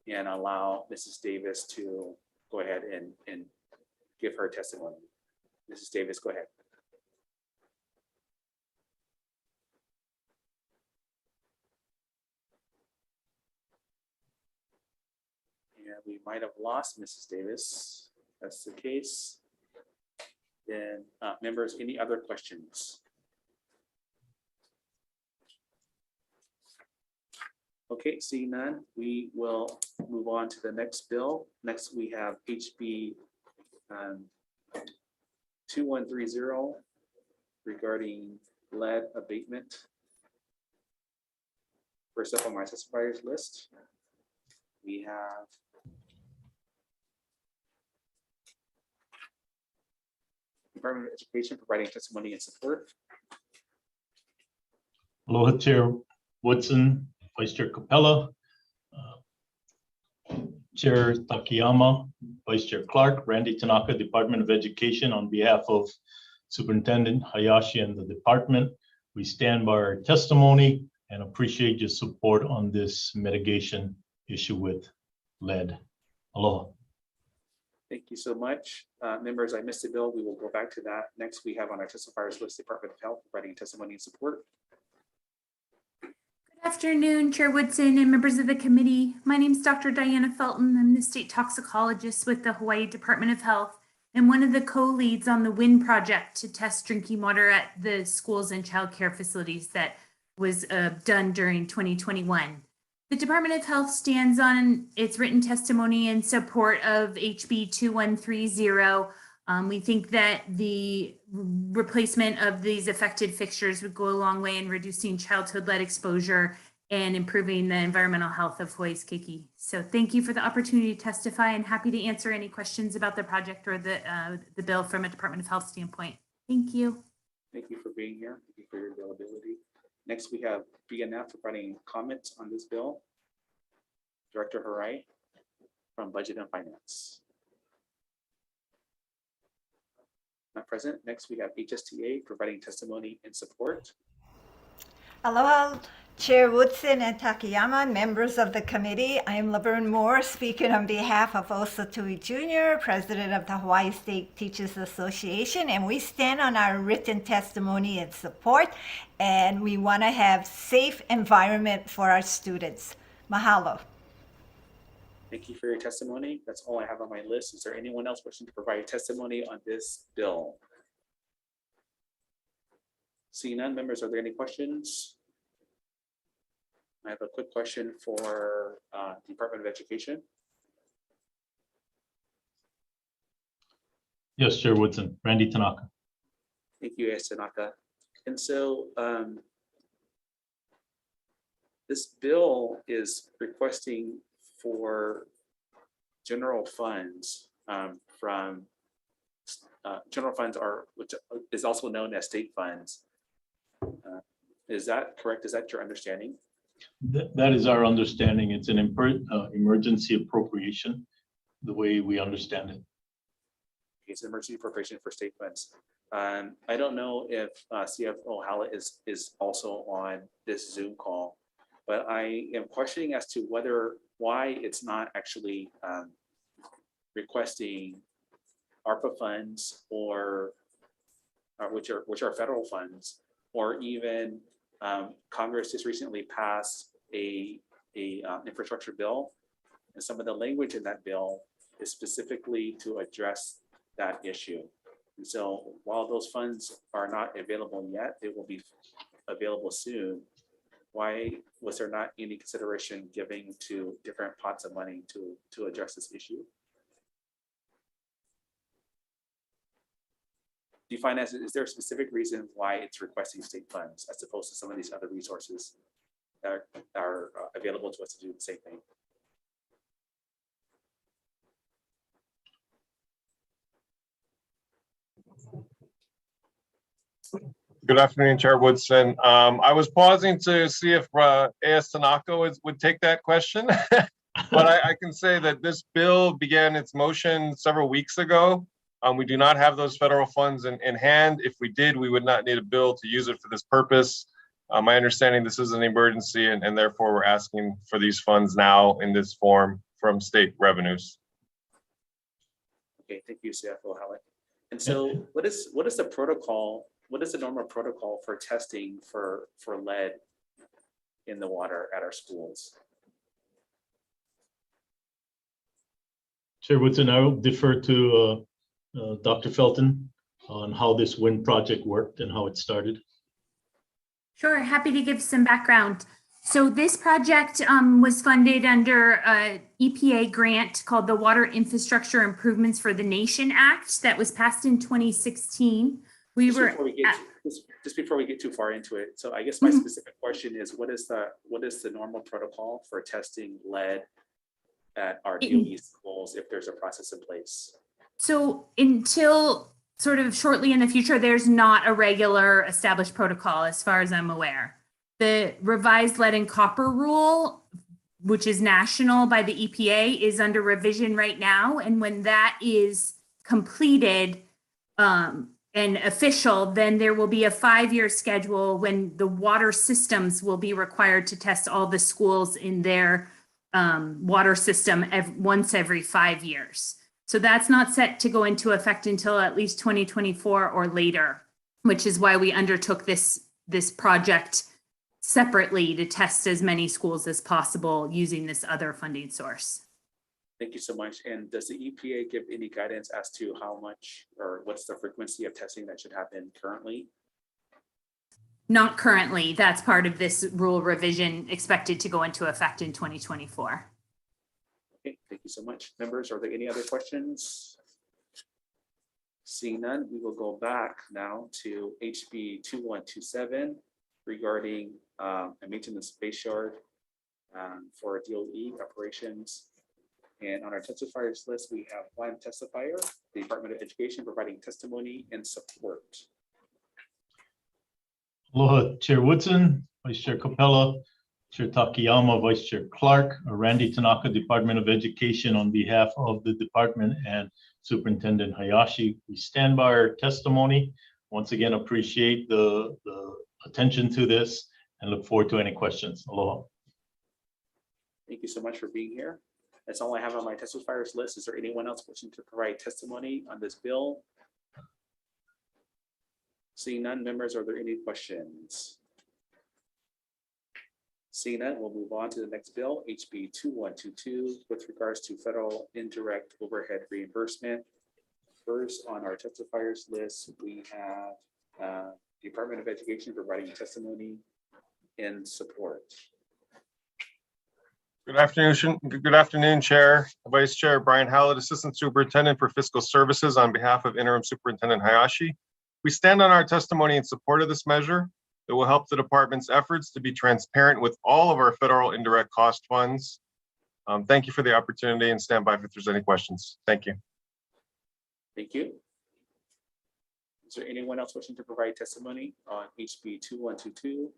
and allow Mrs. Davis to go ahead and give her testimony. Mrs. Davis, go ahead. Yeah, we might have lost Mrs. Davis. If that's the case. Then members, any other questions? Okay, seeing none, we will move on to the next bill. Next, we have HB 2130 regarding lead abatement. First up on my testifiers list, we have Department of Education providing testimony and support. Aloha, Chair Woodson, Vice Chair Capella, Chair Takayama, Vice Chair Clark, Randy Tanaka, Department of Education, on behalf of Superintendent Hayashi and the department, we stand by our testimony and appreciate your support on this mitigation issue with lead. Aloha. Thank you so much. Members, I missed a bill. We will go back to that. Next, we have on our testifiers list, Department of Health providing testimony and support. Good afternoon, Chair Woodson and members of the committee. My name is Dr. Diana Felton. I'm the state toxicologist with the Hawaii Department of Health and one of the co-leads on the WIN project to test drinking water at the schools and childcare facilities that was done during 2021. The Department of Health stands on its written testimony in support of HB 2130. We think that the replacement of these affected fixtures would go a long way in reducing childhood lead exposure and improving the environmental health of Hawaii's keiki. So thank you for the opportunity to testify and happy to answer any questions about the project or the bill from a Department of Health standpoint. Thank you. Thank you for being here. Thank you for your availability. Next, we have BNF providing comments on this bill. Director Harai from Budget and Finance. Not present. Next, we have HSTA providing testimony in support. Aloha, Chair Woodson and Takayama, members of the committee. I am Laverne Moore, speaking on behalf of Osa Tui Jr., President of the Hawaii State Teachers Association, and we stand on our written testimony and support, and we want to have safe environment for our students. Mahalo. Thank you for your testimony. That's all I have on my list. Is there anyone else wishing to provide testimony on this bill? Seeing none, members, are there any questions? I have a quick question for Department of Education. Yes, Chair Woodson, Randy Tanaka. Thank you, Tanaka. And so this bill is requesting for general funds from general funds which is also known as state funds. Is that correct? Is that your understanding? That is our understanding. It's an emergency appropriation, the way we understand it. It's an emergency appropriation for state funds. I don't know if CFO Hala is also on this Zoom call, but I am questioning as to why it's not actually requesting ARPA funds or which are federal funds, or even Congress just recently passed a infrastructure bill, and some of the language in that bill is specifically to address that issue. And so while those funds are not available yet, they will be available soon. Why was there not any consideration giving to different pots of money to address this issue? define as, is there a specific reason why it's requesting state funds as opposed to some of these other resources that are available to us to do the same thing? Good afternoon, Chair Woodson. I was pausing to see if AS Tanaka would take that question, but I can say that this bill began its motion several weeks ago. We do not have those federal funds in hand. If we did, we would not need a bill to use it for this purpose. My understanding, this is an emergency, and therefore we're asking for these funds now in this form from state revenues. Okay, thank you, CFO Halleck. And so what is the protocol? What is the normal protocol for testing for lead in the water at our schools? Chair Woodson, I will defer to Dr. Felton on how this wind project worked and how it started. Sure, happy to give some background. So this project was funded under an EPA grant called the Water Infrastructure Improvements for the Nation Act that was passed in 2016. Just before we get too far into it, so I guess my specific question is, what is the normal protocol for testing lead at our DOE schools if there's a process in place? So until sort of shortly in the future, there's not a regular established protocol as far as I'm aware. The revised lead and copper rule, which is national by the EPA, is under revision right now. And when that is completed, and official, then there will be a 5-year schedule when the water systems will be required to test all the schools in their water system once every 5 years. So that's not set to go into effect until at least 2024 or later, which is why we undertook this project separately to test as many schools as possible using this other funding source. Thank you so much. And does the EPA give any guidance as to how much or what's the frequency of testing that should happen currently? Not currently. That's part of this rule revision expected to go into effect in 2024. Okay, thank you so much. Members, are there any other questions? Seeing none, we will go back now to HB 2127 regarding a maintenance space yard for DOE operations. And on our testifiers list, we have one testifier, the Department of Education, providing testimony and support. Aloha, Chair Woodson, Vice Chair Capella, Chair Takayama, Vice Chair Clark, Randy Tanaka, Department of Education, on behalf of the department and Superintendent Hayashi. We stand by our testimony. Once again, appreciate the attention to this and look forward to any questions. Aloha. Thank you so much for being here. That's all I have on my testifiers list. Is there anyone else wishing to provide testimony on this bill? Seeing none, members, are there any questions? Seeing none, we'll move on to the next bill, HB 2122, with regards to federal indirect overhead reimbursement. First on our testifiers list, we have Department of Education providing testimony and support. Good afternoon, Chair, Vice Chair Brian Hallett, Assistant Superintendent for Fiscal Services, on behalf of Interim Superintendent Hayashi. We stand on our testimony in support of this measure. It will help the department's efforts to be transparent with all of our federal indirect cost funds. Thank you for the opportunity, and stand by if there's any questions. Thank you. Thank you. Is there anyone else wishing to provide testimony on HB 2122?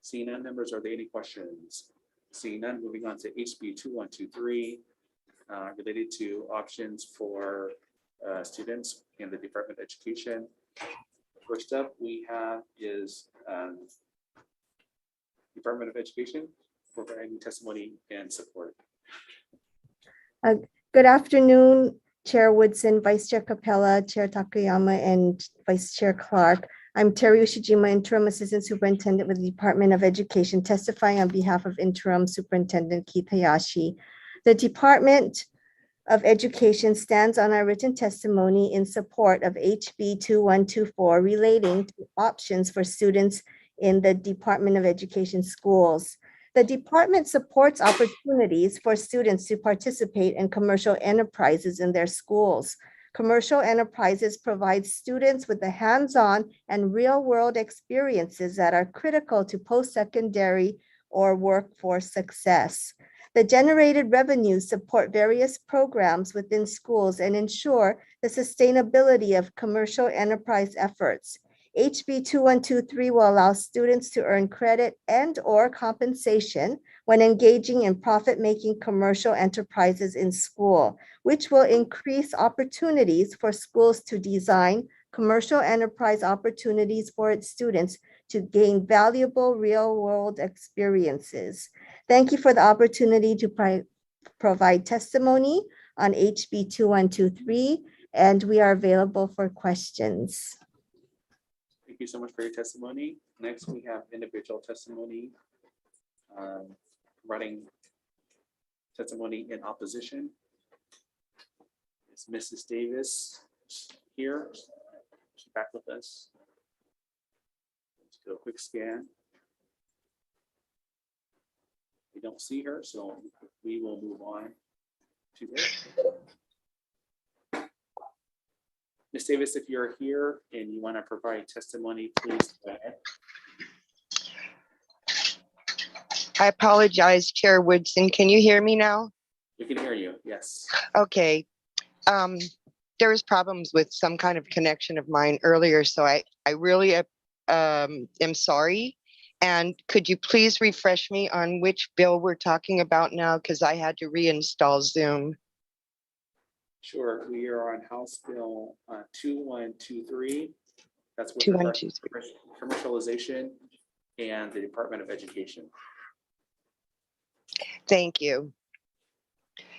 Seeing none, members, are there any questions? Seeing none, moving on to HB 2123, related to options for students in the Department of Education. First up we have is Department of Education providing testimony and support. Good afternoon, Chair Woodson, Vice Chair Capella, Chair Takayama, and Vice Chair Clark. I'm Terry Ushijima, Interim Assistant Superintendent with the Department of Education, testifying on behalf of Interim Superintendent Keith Hayashi. The Department of Education stands on our written testimony in support of HB 2124 relating to options for students in the Department of Education schools. The department supports opportunities for students to participate in commercial enterprises in their schools. Commercial enterprises provide students with the hands-on and real-world experiences that are critical to post-secondary or workforce success. The generated revenues support various programs within schools and ensure the sustainability of commercial enterprise efforts. HB 2123 will allow students to earn credit and/or compensation when engaging in profit-making commercial enterprises in school, which will increase opportunities for schools to design commercial enterprise opportunities for its students to gain valuable real-world experiences. Thank you for the opportunity to provide testimony on HB 2123, and we are available for questions. Thank you so much for your testimony. Next, we have individual testimony. Providing testimony in opposition. Is Mrs. Davis here? She's back with us. Let's do a quick scan. We don't see her, so we will move on to her. Ms. Davis, if you're here and you want to provide testimony, please go ahead. I apologize, Chair Woodson. Can you hear me now? We can hear you, yes. Okay. There was problems with some kind of connection of mine earlier, so I really am sorry. And could you please refresh me on which bill we're talking about now? Because I had to reinstall Zoom. Sure, we are on House Bill 2123. That's with 2123. commercialization and the Department of Education. Thank you.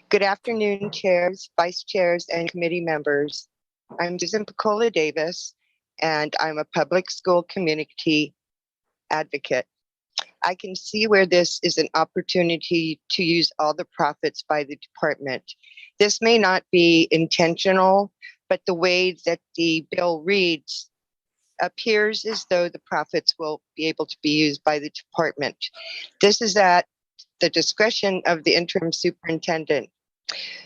Good afternoon, chairs, vice chairs, and committee members. I'm Susan Picola Davis, and I'm a public school community advocate. I can see where this is an opportunity to use all the profits by the department. This may not be intentional, but the way that the bill reads appears as though the profits will be able to be used by the department. This is at the discretion of the interim superintendent.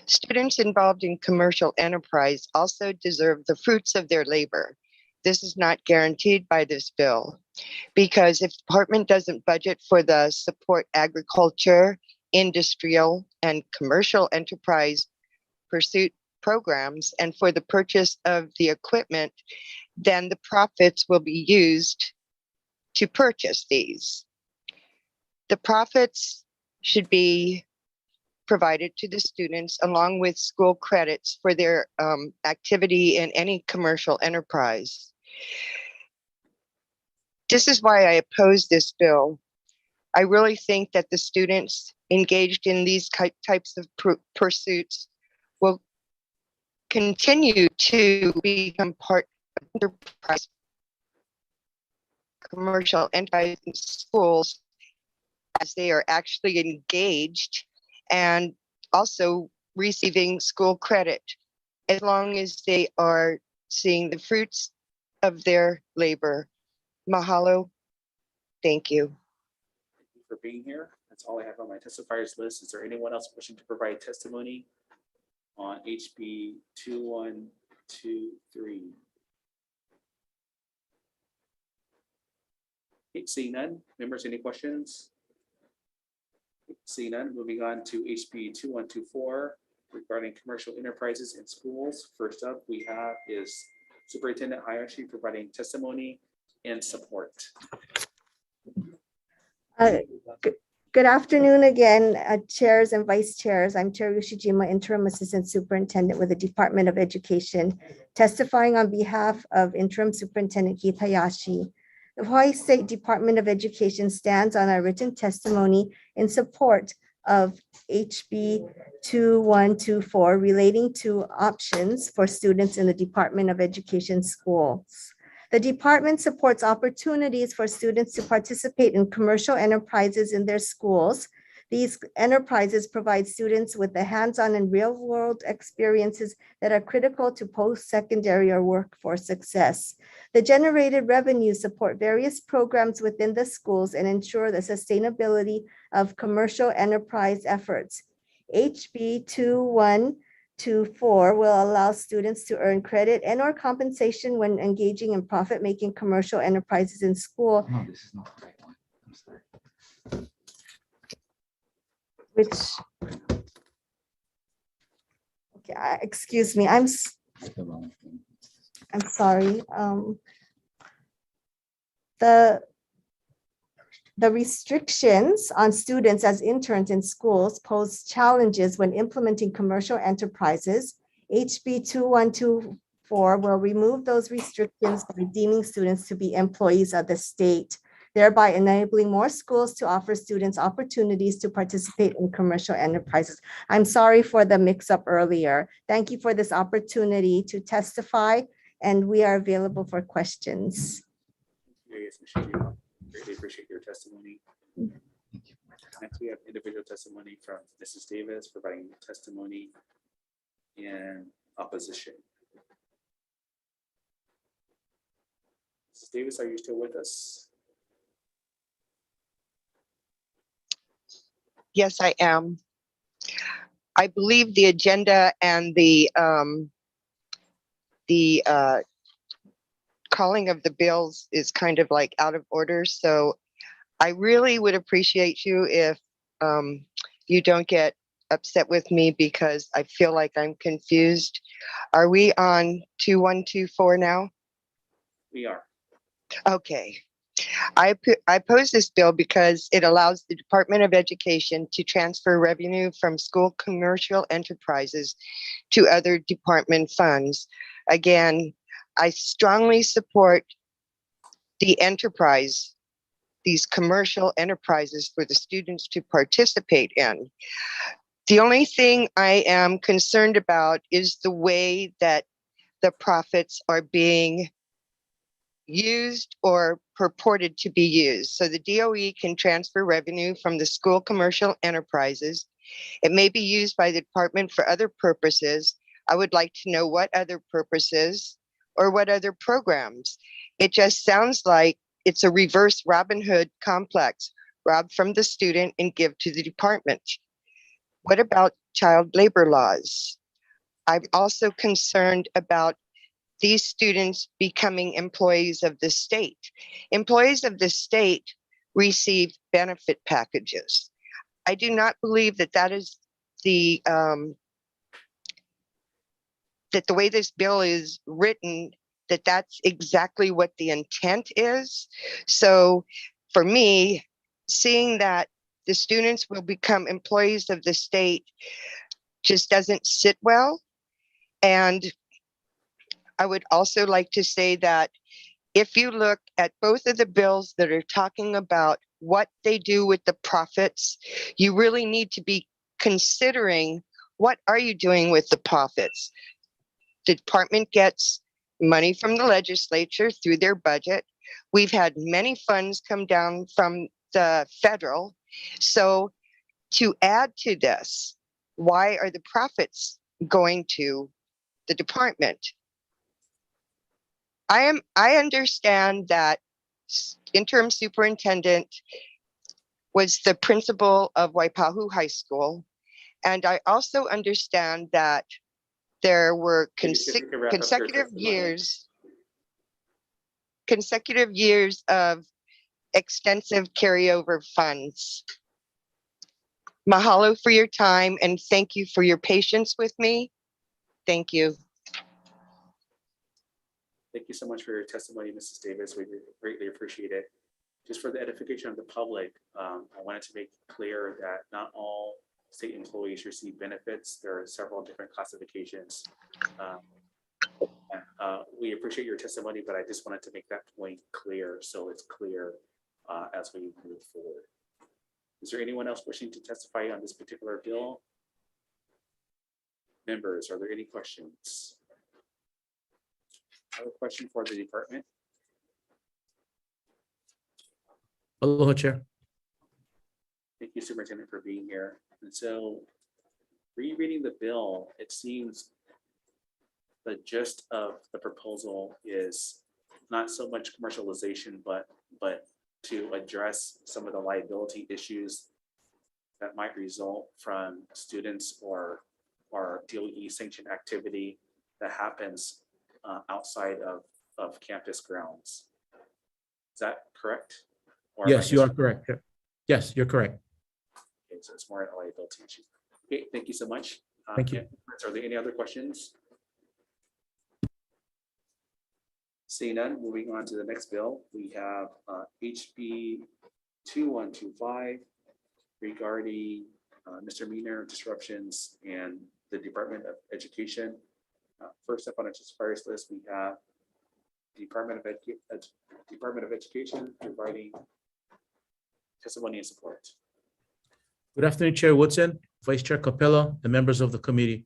Students involved in commercial enterprise also deserve the fruits of their labor. This is not guaranteed by this bill, because if the department doesn't budget for the support agriculture, industrial, and commercial enterprise pursuit programs and for the purchase of the equipment, then the profits will be used to purchase these. The profits should be provided to the students along with school credits for their activity in any commercial enterprise. This is why I oppose this bill. I really think that the students engaged in these types of pursuits will continue to become part of enterprise, commercial enterprise in schools as they are actually engaged and also receiving school credit, as long as they are seeing the fruits of their labor. Mahalo. Thank you. Thank you for being here. That's all I have on my testifiers list. Is there anyone else wishing to provide testimony on HB 2123? Okay, seeing none. Members, any questions? Seeing none, moving on to HB 2124 regarding commercial enterprises in schools. First up, we have is Superintendent Hayashi providing testimony and support. Good afternoon again, chairs and vice chairs. I'm Chair Yoshijima, Interim Assistant Superintendent with the Department of Education, testifying on behalf of Interim Superintendent Keith Hayashi. The Hawaii State Department of Education stands on our written testimony in support of HB 2124 relating to options for students in the Department of Education schools. The department supports opportunities for students to participate in commercial enterprises in their schools. These enterprises provide students with the hands-on and real-world experiences that are critical to post-secondary or workforce success. The generated revenues support various programs within the schools and ensure the sustainability of commercial enterprise efforts. HB HE24 will allow students to earn credit and/or compensation when engaging in profit-making commercial enterprises in school. No, this is not the right one. I'm sorry. Which, okay, excuse me, I'm sorry. The restrictions on students as interns in schools pose challenges when implementing commercial enterprises. HB 2124 will remove those restrictions by deeming students to be employees of the state, thereby enabling more schools to offer students opportunities to participate in commercial enterprises. I'm sorry for the mix-up earlier. Thank you for this opportunity to testify, and we are available for questions. Yes, Ms. Shea, greatly appreciate your testimony. Next, we have individual testimony from Mrs. Davis providing testimony in opposition. Mrs. Davis, are you still with us? Yes, I am. I believe the agenda and the calling of the bills is kind of like out of order. So I really would appreciate you if you don't get upset with me because I feel like I'm confused. Are we on 2124 now? We are. Okay. I oppose this bill because it allows the Department of Education to transfer revenue from school commercial enterprises to other department funds. Again, I strongly support the enterprise, these commercial enterprises for the students to participate in. The only thing I am concerned about is the way that the profits are being used or purported to be used. So the DOE can transfer revenue from the school commercial enterprises. It may be used by the department for other purposes. I would like to know what other purposes or what other programs. It just sounds like it's a reverse Robin Hood complex, rob from the student and give to the department. What about child labor laws? I'm also concerned about these students becoming employees of the state. Employees of the state receive benefit packages. I do not believe that that is the that the way this bill is written, that that's exactly what the intent is. So for me, seeing that the students will become employees of the state just doesn't sit well. And I would also like to say that if you look at both of the bills that are talking about what they do with the profits, you really need to be considering what are you doing with the profits? The department gets money from the legislature through their budget. We've had many funds come down from the federal. So to add to this, why are the profits going to the department? I understand that interim superintendent was the principal of Waipahu High School. And I also understand that there were consecutive years of extensive carryover funds. Mahalo for your time and thank you for your patience with me. Thank you. Thank you so much for your testimony, Mrs. Davis. We greatly appreciate it. Just for the edification of the public, I wanted to make clear that not all state employees receive benefits. There are several different classifications. We appreciate your testimony, but I just wanted to make that point clear so it's clear as we move forward. Is there anyone else wishing to testify on this particular bill? Members, are there any questions? I have a question for the department. Aloha, Chair. Thank you, Superintendent, for being here. And so, rereading the bill, it seems the gist of the proposal is not so much commercialization, but to address some of the liability issues that might result from students or our DOE sanctioned activity that happens outside of campus grounds. Is that correct? Or am I Yes, you are mis- correct. Yes, you're correct. Okay, so it's more a liability issue. Okay, thank you so much. Thank you. Are there any other questions? Seeing none, moving on to the next bill, we have HB 2125 regarding misdemeanor disruptions and the Department of Education. First up on our fires list, we have Department of Education providing testimony and support. Good afternoon, Chair Woodson, Vice Chair Capella, and members of the committee.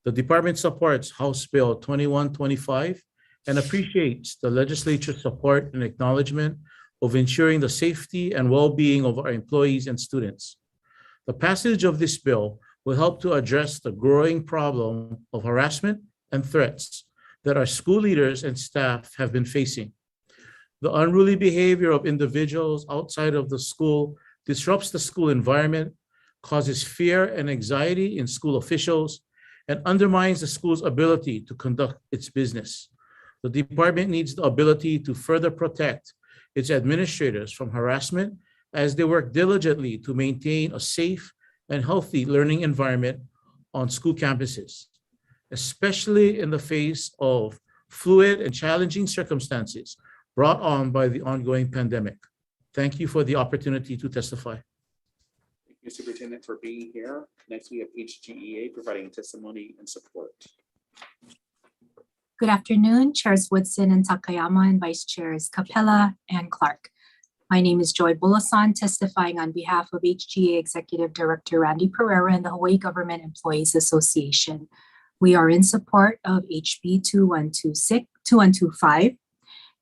The department supports House Bill 2125 and appreciates the legislature's support and acknowledgement of ensuring the safety and well-being of our employees and students. The passage of this bill will help to address the growing problem of harassment and threats that our school leaders and staff have been facing. The unruly behavior of individuals outside of the school disrupts the school environment, causes fear and anxiety in school officials, and undermines the school's ability to conduct its business. The department needs the ability to further protect its administrators from harassment as they work diligently to maintain a safe and healthy learning environment on school campuses, especially in the face of fluid and challenging circumstances brought on by the ongoing pandemic. Thank you for the opportunity to testify. Thank you, Superintendent, for being here. Next, we have HGEA providing testimony and support. Good afternoon, Chairs Woodson and Takayama, and Vice Chairs Capella and Clark. My name is Joy Bulasan, testifying on behalf of HGA Executive Director Randy Pereira and the Hawaii Government Employees Association. We are in support of HB 2125.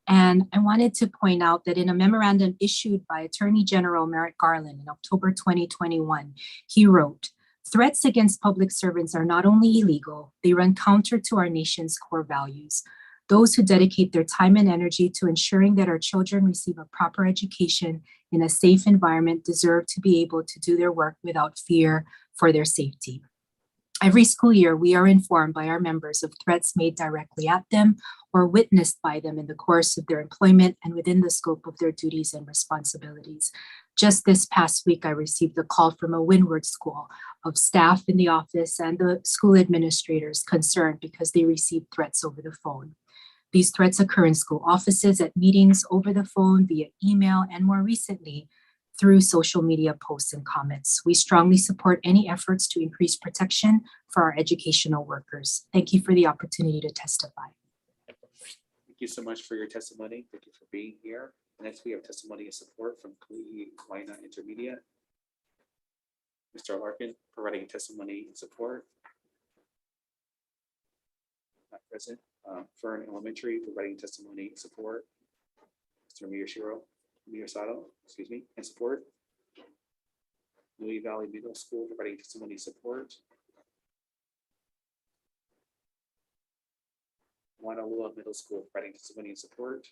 And I wanted to point out that in a memorandum issued by Attorney General Merrick Garland in October 2021, he wrote, "Threats against public servants are not only illegal, they run counter to our nation's core values. Those who dedicate their time and energy to ensuring that our children receive a proper education in a safe environment deserve to be able to do their work without fear for their safety. Every school year, we are informed by our members of threats made directly at them or witnessed by them in the course of their employment and within the scope of their duties and responsibilities. Just this past week, I received a call from a Windward school of staff in the office and the school administrators concerned because they received threats over the phone. These threats occur in school offices, at meetings, over the phone, via email, and more recently, through social media posts and comments. We strongly support any efforts to increase protection for our educational workers. Thank you for the opportunity to testify. Thank you so much for your testimony. Thank you for being here. Next, we have testimony and support from Hawaiian Intermediate. Mr. Larkin providing testimony and support. Not present. Fern Elementary providing testimony and support. Mr. Miyasato, excuse me, and support. Louis Valley Middle School providing testimony and support. Wanalua Middle School providing testimony and support.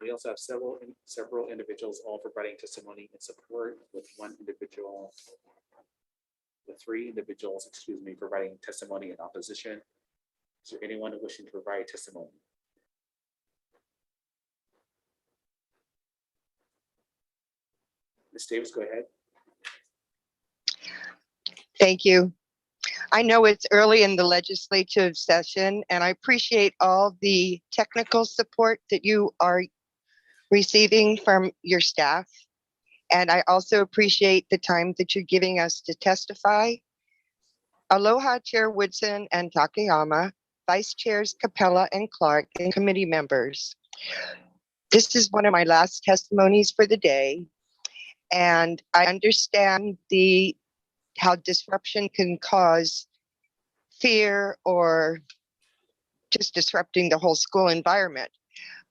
We also have several individuals all providing testimony and support, with three individuals, excuse me, providing testimony in opposition. Is there anyone wishing to provide testimony? Ms. Davis, go ahead. Thank you. I know it's early in the legislative session, and I appreciate all the technical support that you are receiving from your staff. And I also appreciate the time that you're giving us to testify. Aloha, Chair Woodson and Takayama, Vice Chairs Capella and Clark, and committee members. This is one of my last testimonies for the day. And I understand how disruption can cause fear or just disrupting the whole school environment.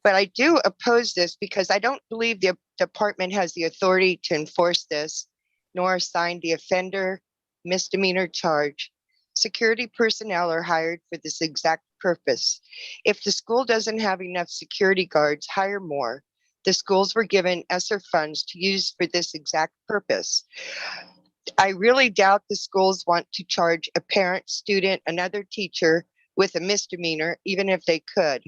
But I do oppose this because I don't believe the department has the authority to enforce this, nor assign the offender misdemeanor charge. Security personnel are hired for this exact purpose. If the school doesn't have enough security guards, hire more. The schools were given ESSER funds to use for this exact purpose. I really doubt the schools want to charge a parent, student, another teacher with a misdemeanor, even if they could.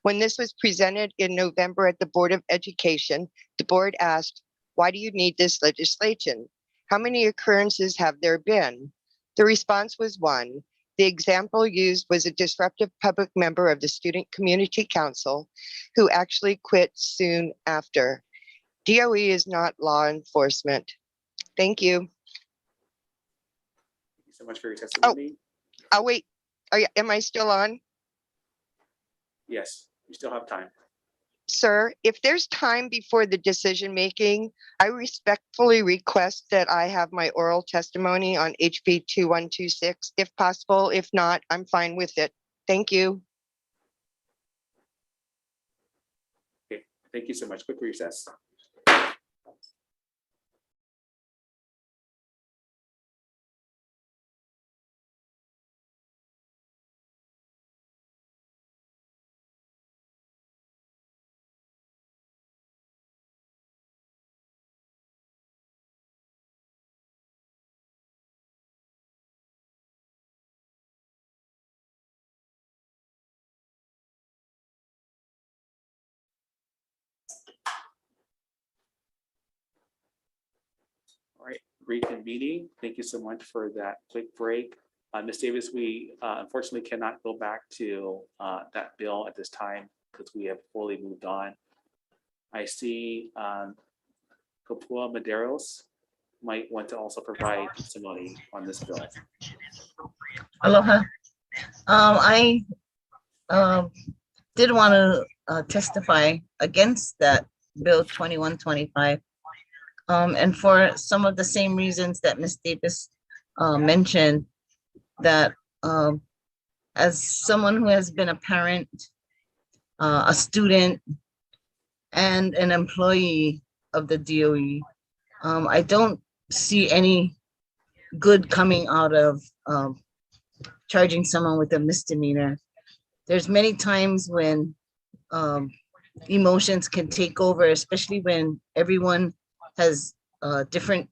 When this was presented in November at the Board of Education, the board asked, why do you need this legislation? How many occurrences have there been? The response was one. The example used was a disruptive public member of the Student Community Council who actually quit soon after. DOE is not law enforcement. Thank you. Thank you so much for your testimony. Oh, wait. Am I still on? Yes, you still have time. Sir, if there's time before the decision making, I respectfully request that I have my oral testimony on HB 2126, if possible. If not, I'm fine with it. Thank you. Okay, thank you so much. Quick recess. All right, reconvening. Thank you so much for that quick break. Ms. Davis, we unfortunately cannot go back to that bill at this time because we have fully moved on. I see Kopua Maderos might want to also provide testimony on this bill. Aloha. I did want to testify against that Bill 2125. And for some of the same reasons that Ms. Davis mentioned, that as someone who has been a parent, a student, and an employee of the DOE, I don't see any good coming out of charging someone with a misdemeanor. There's many times when emotions can take over, especially when everyone has different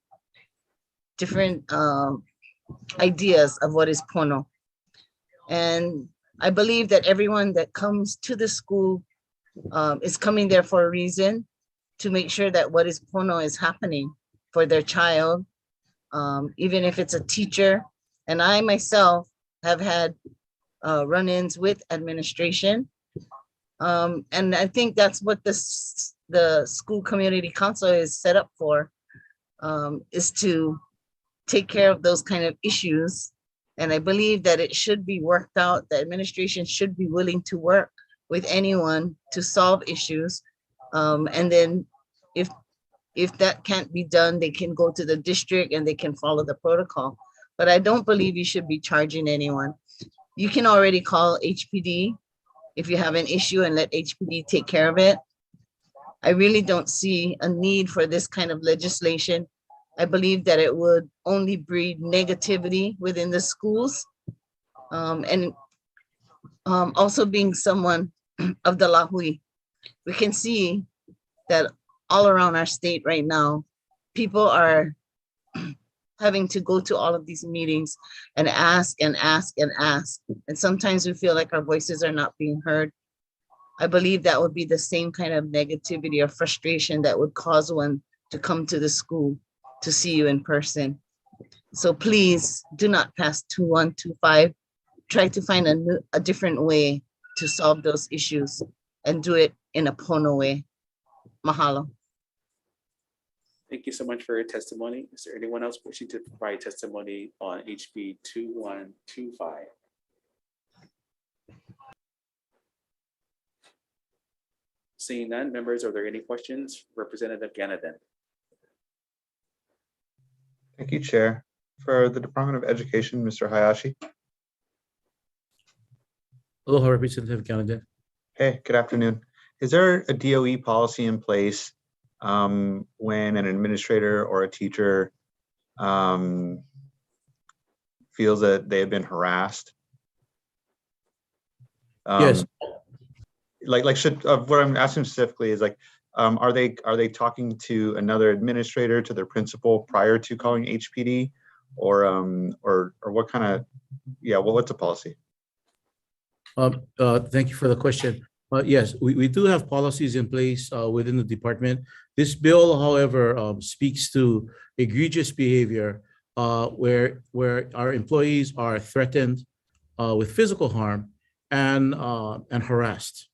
ideas of what is pono. And I believe that everyone that comes to the school is coming there for a reason, to make sure that what is pono is happening for their child, even if it's a teacher. And I myself have had run-ins with administration. And I think that's what the school community council is set up for, is to take care of those kind of issues. And I believe that it should be worked out. The administration should be willing to work with anyone to solve issues. And then if that can't be done, they can go to the district and they can follow the protocol. But I don't believe you should be charging anyone. You can already call HPD if you have an issue and let HPD take care of it. I really don't see a need for this kind of legislation. I believe that it would only breed negativity within the schools. Also being someone of the Lahui, we can see that all around our state right now, people are having to go to all of these meetings and ask and ask and ask. And sometimes we feel like our voices are not being heard. I believe that would be the same kind of negativity or frustration that would cause one to come to the school to see you in person. So please do not pass 2125. Try to find a different way to solve those issues and do it in a pono way. Mahalo. Thank you so much for your testimony. Is there anyone else wishing to provide testimony on HB 2125? Seeing none, members, are there any questions? Representative Ganaden. Thank you, Chair. For the Department of Education, Mr. Hayashi. Aloha, Representative Ganaden. Hey, good afternoon. Is there a DOE policy in place when an administrator or a teacher feels that they have been harassed? Yes. Like what I'm asking specifically is like, Are they talking to another administrator, to their principal prior to calling HPD, or what kind of, yeah, well, what's the policy? Thank you for the question. Yes, we do have policies in place within the department. This bill, however, speaks to egregious behavior where our employees are threatened with physical harm and harassed.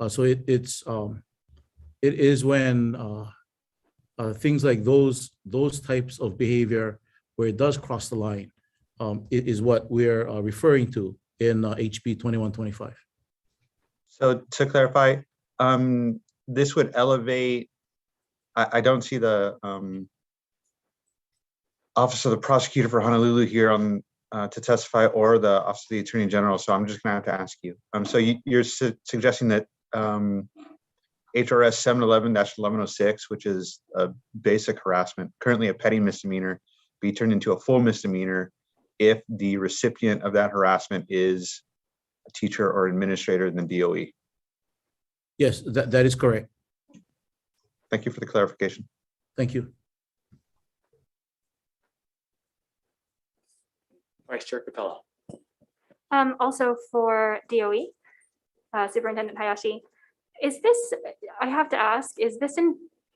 So it is when things like those types of behavior where it does cross the line it is what we're referring to in HB 2125. So to clarify, this would elevate, I don't see the Office of the Prosecutor for Honolulu here on to testify, or the Office of the Attorney General, so I'm just gonna have to ask you. So you're suggesting that HRS 711-1106, which is a basic harassment, currently a petty misdemeanor, be turned into a full misdemeanor if the recipient of that harassment is a teacher or administrator in the DOE. Yes, that is correct. Thank you for the clarification. Thank you. Vice Chair Capella. Also for DOE, Superintendent Hayashi, is this, I have to ask, is this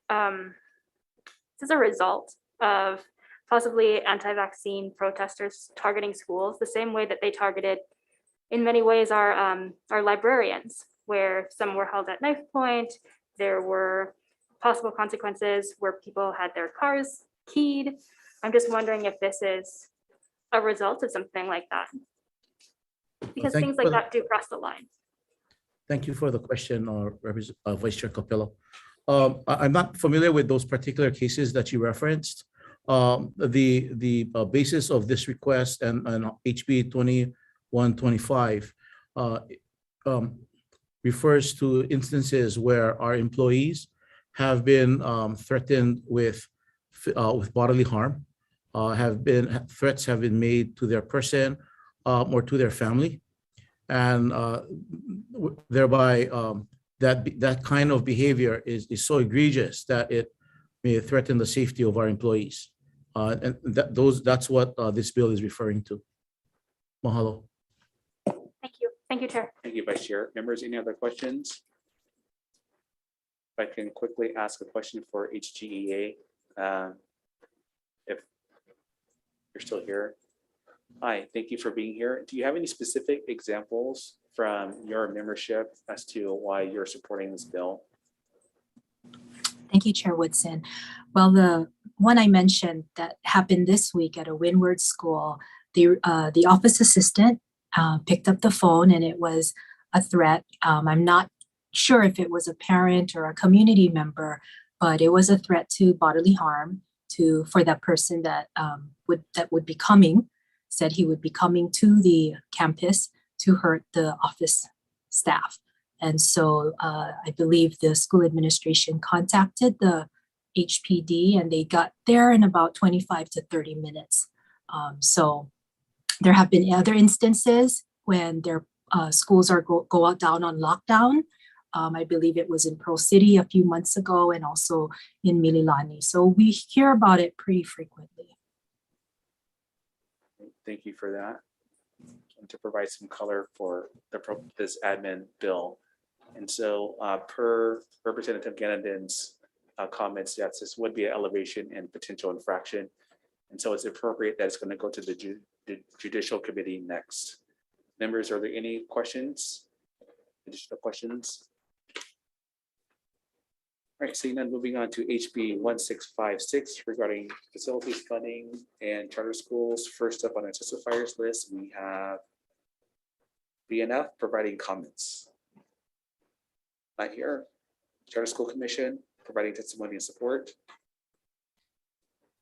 a result of possibly anti-vaccine protesters targeting schools the same way that they targeted, in many ways, our librarians, where some were held at knife point? There were possible consequences where people had their cars keyed. I'm just wondering if this is a result of something like that, because things like that do cross the line. Thank you for the question, Vice Chair Capello. I'm not familiar with those particular cases that you referenced. The basis of this request and HB 2125 refers to instances where our employees have been threatened with bodily harm, threats have been made to their person or to their family, and thereby that kind of behavior is so egregious that it may threaten the safety of our employees. And that's what this bill is referring to. Mahalo. Thank you. Thank you, Chair. Thank you, Vice Chair. Members, any other questions? If I can quickly ask a question for HGEA, if you're still here. Hi, thank you for being here. Do you have any specific examples from your membership as to why you're supporting this bill? Thank you, Chair Woodson. Well, the one I mentioned that happened this week at a Windward school, the office assistant picked up the phone and it was a threat. I'm not sure if it was a parent or a community member, but it was a threat to bodily harm for that person that would be coming, said he would be coming to the campus to hurt the office staff. And so I believe the school administration contacted the HPD and they got there in about 25 to 30 minutes. So there have been other instances when their schools are go out down on lockdown. I believe it was in Pearl City a few months ago and also in Mililani. So we hear about it pretty frequently. Thank you for that. And to provide some color for this admin bill. And so per Representative Ganadin's comments, yes, this would be an elevation in potential infraction. And so it's appropriate that it's going to go to the Judicial Committee next. Members, are there any questions? Additional questions? All right, seeing none, moving on to HB 1656 regarding facilities funding and charter schools. First up on our testifiers list, we have BNF providing comments. Not here. Charter School Commission providing testimony and support.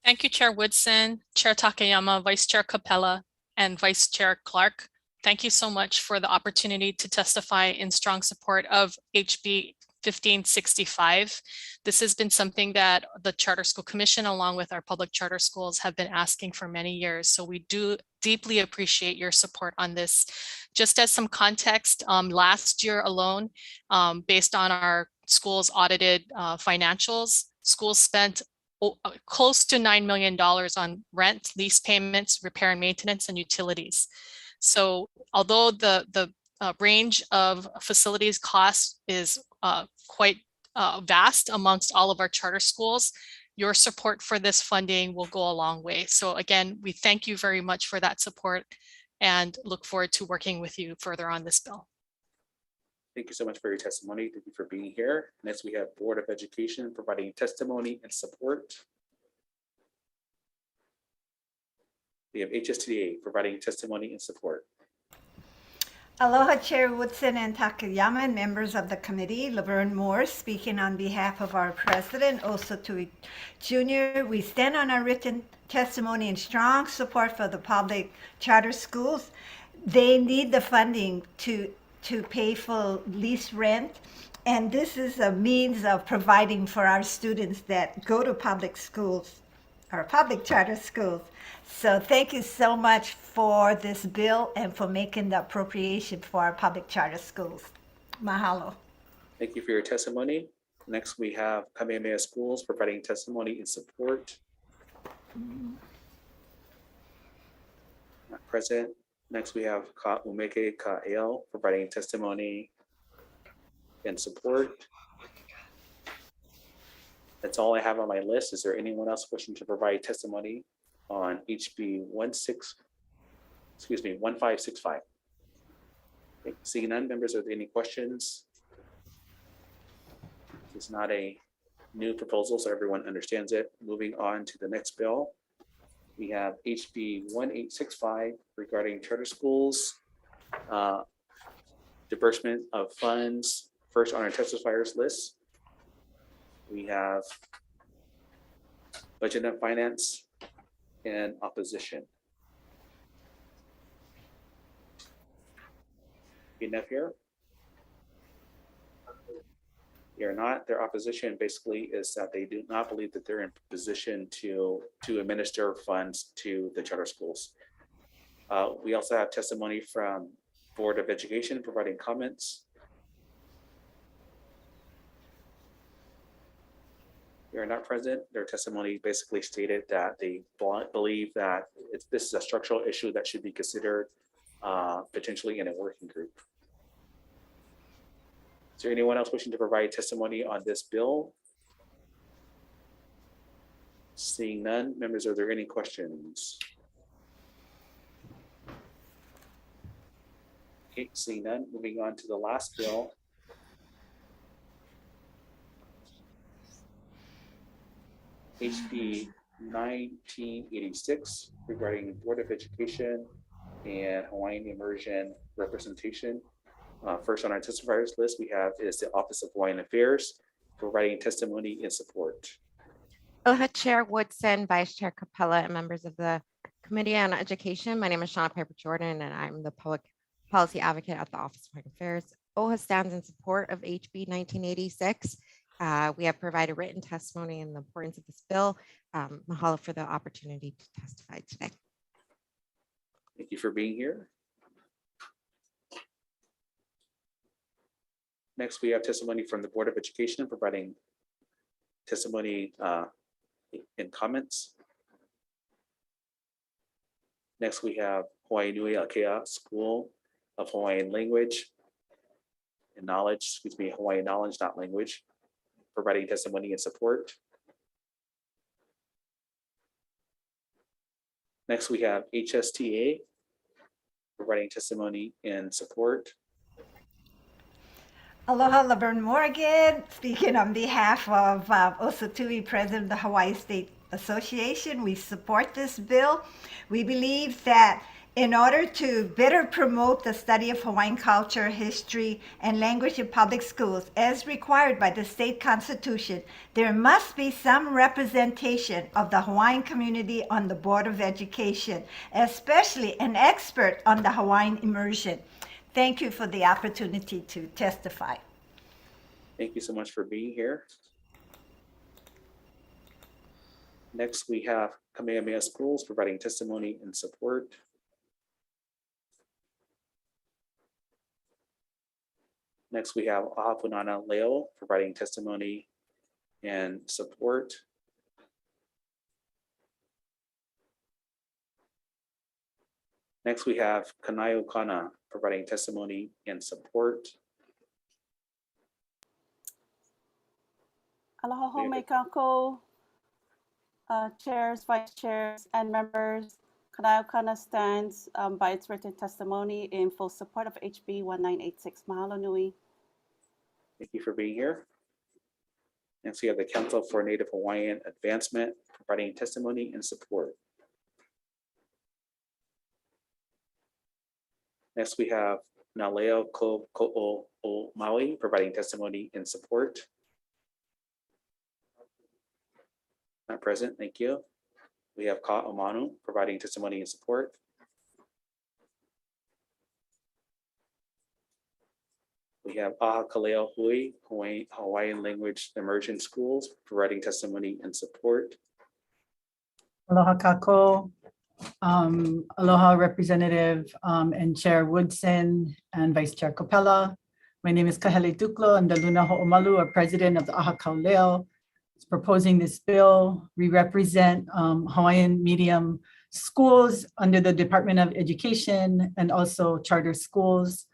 Thank you, Chair Woodson, Chair Takayama, Vice Chair Capella, and Vice Chair Clark. Thank you so much for the opportunity to testify in strong support of HB 1565. This has been something that the Charter School Commission, along with our public charter schools, have been asking for many years. So we do deeply appreciate your support on this. Just as some context, last year alone, based on our schools audited financials. Schools spent close to $9 million on rent, lease payments, repair and maintenance, and utilities. So although the range of facilities costs is quite vast amongst all of our charter schools, your support for this funding will go a long way. So again, we thank you very much for that support and look forward to working with you further on this bill. Thank you so much for your testimony. Thank you for being here. Next, we have Board of Education providing testimony and support. We have HSTA providing testimony and support. Aloha Chair Woodson and Takayama and members of the committee. Laverne Moore speaking on behalf of our president, Osatui Jr. We stand on our written testimony in strong support for the public charter schools. They need the funding to pay for lease rent. And this is a means of providing for our students that go to public schools or public charter schools. So thank you so much for this bill and for making the appropriation for our public charter schools. Mahalo. Thank you for your testimony. Next, we have Kamehameha Schools providing testimony and support. Not present. Next, we have Ka Umeke Ka'el providing testimony and support. That's all I have on my list. Is there anyone else wishing to provide testimony on HB 1565? Okay, seeing none, members, are there any questions? It's not a new proposal, so everyone understands it. Moving on to the next bill. We have HB 1865 regarding charter schools, disbursement of funds, first on our testifiers list. We have Budget and Finance and opposition. Enough here? They are not. Their opposition basically is that they do not believe that they're in position to administer funds to the charter schools. We also have testimony from Board of Education providing comments. They are not present. Their testimony basically stated that they believe that this is a structural issue that should be considered potentially in a working group. Is there anyone else wishing to provide testimony on this bill? Seeing none, members, are there any questions? Okay, seeing none, moving on to the last bill. HB 1986 regarding Board of Education and Hawaiian immersion representation. First on our testifiers list, we have is the Office of Hawaiian Affairs providing testimony and support. Aloha Chair Woodson, Vice Chair Capella, and members of the Committee on Education. My name is Shauna Piper Jordan, and I'm the Public Policy Advocate at the Office of Hawaiian Affairs. OHA stands in support of HB 1986. We have provided written testimony in the importance of this bill. Mahalo for the opportunity to testify today. Thank you for being here. Next, we have testimony from the Board of Education providing testimony and comments. Next, we have Hawaii Nui Akea School of Hawaiian Language and Knowledge, Hawaiian Knowledge, not Language, providing testimony and support. Next, we have HSTA providing testimony and support. Aloha, Laverne Morgan, speaking on behalf of Osatui, President of the Hawaii State Association. We support this bill. We believe that in order to better promote the study of Hawaiian culture, history, and language in public schools, as required by the state constitution, there must be some representation of the Hawaiian community on the Board of Education, especially an expert on the Hawaiian immersion. Thank you for the opportunity to testify. Thank you so much for being here. Next, we have Kamehameha Schools providing testimony and support. Next, we have Ahapunana Leo providing testimony and support. Next, we have Kanayo Kana providing testimony and support. Aloha home kako, chairs, vice chairs, and members. Kanayo stands by its written testimony in full support of HB 1986. Mahalo nui. Thank you for being here. Next, we have the Council for Native Hawaiian Advancement providing testimony and support. Next, we have Naleo Ko'o o Maui providing testimony and support. Not present, thank you. We have Ka Omanu providing testimony and support. We have Aha Kaleo Hui, Hawaiian Language Immersion Schools providing testimony and support. Aloha kako. Aloha Representative and Chair Woodson and Vice Chair Capella. My name is Kahele Tuklo. I'm the Luna Ho'omalu, a president of the Aha Kauleo. Proposing this bill. We represent Hawaiian medium schools under the Department of Education and also charter schools.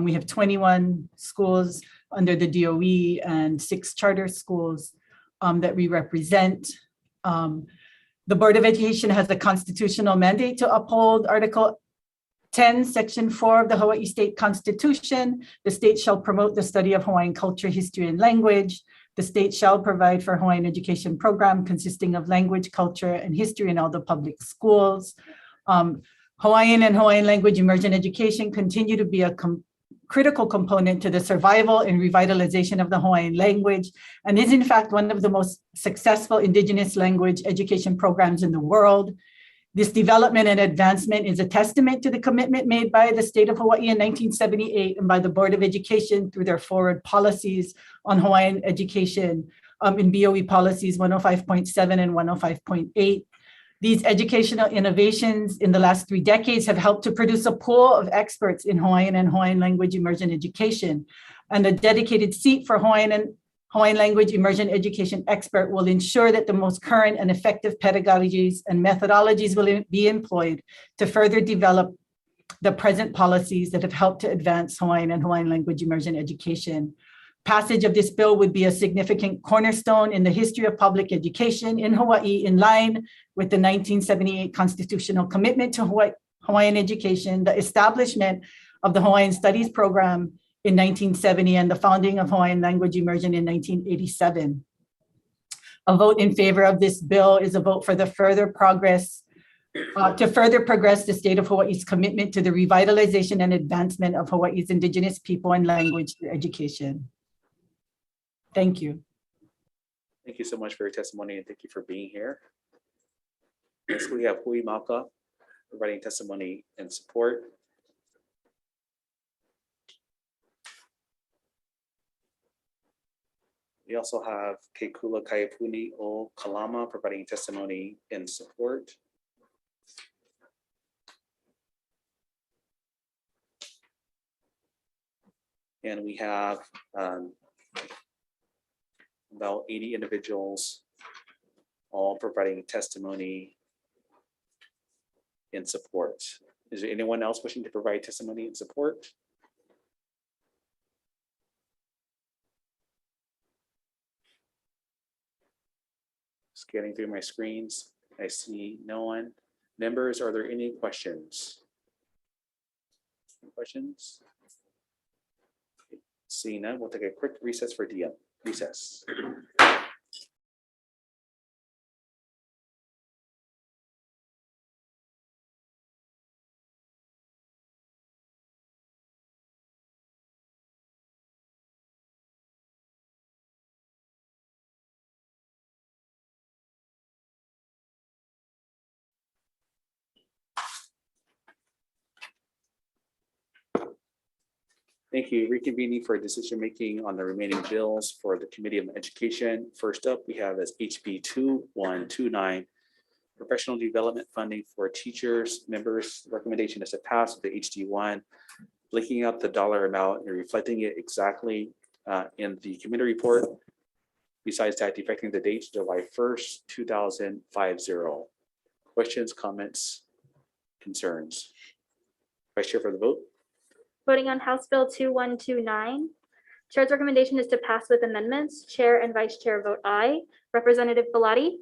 We have 21 schools under the DOE and 6 charter schools that we represent. The Board of Education has a constitutional mandate to uphold Article 10, Section 4 of the Hawaii State Constitution. The state shall promote the study of Hawaiian culture, history, and language. The state shall provide for Hawaiian education program consisting of language, culture, and history in all the public schools. Hawaiian and Hawaiian language immersion education continue to be a critical component to the survival and revitalization of the Hawaiian language, and is in fact one of the most successful indigenous language education programs in the world. This development and advancement is a testament to the commitment made by the state of Hawaii in 1978 and by the Board of Education through their forward policies on Hawaiian education in BOE policies 105.7 and 105.8. These educational innovations in the last 3 decades have helped to produce a pool of experts in Hawaiian and Hawaiian language immersion education. And a dedicated seat for Hawaiian and Hawaiian language immersion education expert will ensure that the most current and effective pedagogies and methodologies will be employed to further develop the present policies that have helped to advance Hawaiian and Hawaiian language immersion education. Passage of this bill would be a significant cornerstone in the history of public education in Hawaii, in line with the 1978 constitutional commitment to Hawaiian education, the establishment of the Hawaiian Studies program in 1970, and the founding of Hawaiian language immersion in 1987. A vote in favor of this bill is a vote for the further progress, to further progress the state of Hawaii's commitment to the revitalization and advancement of Hawaii's indigenous people and language through education. Thank you. Thank you so much for your testimony and thank you for being here. Next, we have Hui Maka providing testimony and support. We also have Keikula Kaiapuni o Kalama providing testimony and support. And we have about 80 individuals all providing testimony and support. Is there anyone else wishing to provide testimony and support? Scanning through my screens, I see no one. Members, are there any questions? Any questions? Seeing none, we'll take a quick recess for DM. Recess. Thank you. Reconvening for decision making on the remaining bills for the Committee on Education. First up, we have as HB 2129, professional development funding for teachers. Members, recommendation is to pass with the HD1 blinking out the dollar amount and reflecting it exactly in the committee report. Besides that, defecting the date to July 1st, 2050. Questions, comments, concerns? Vice Chair for the vote. Voting on House Bill 2129. Chair's recommendation is to pass with amendments. Chair and Vice Chair vote aye. Representative Bellotti?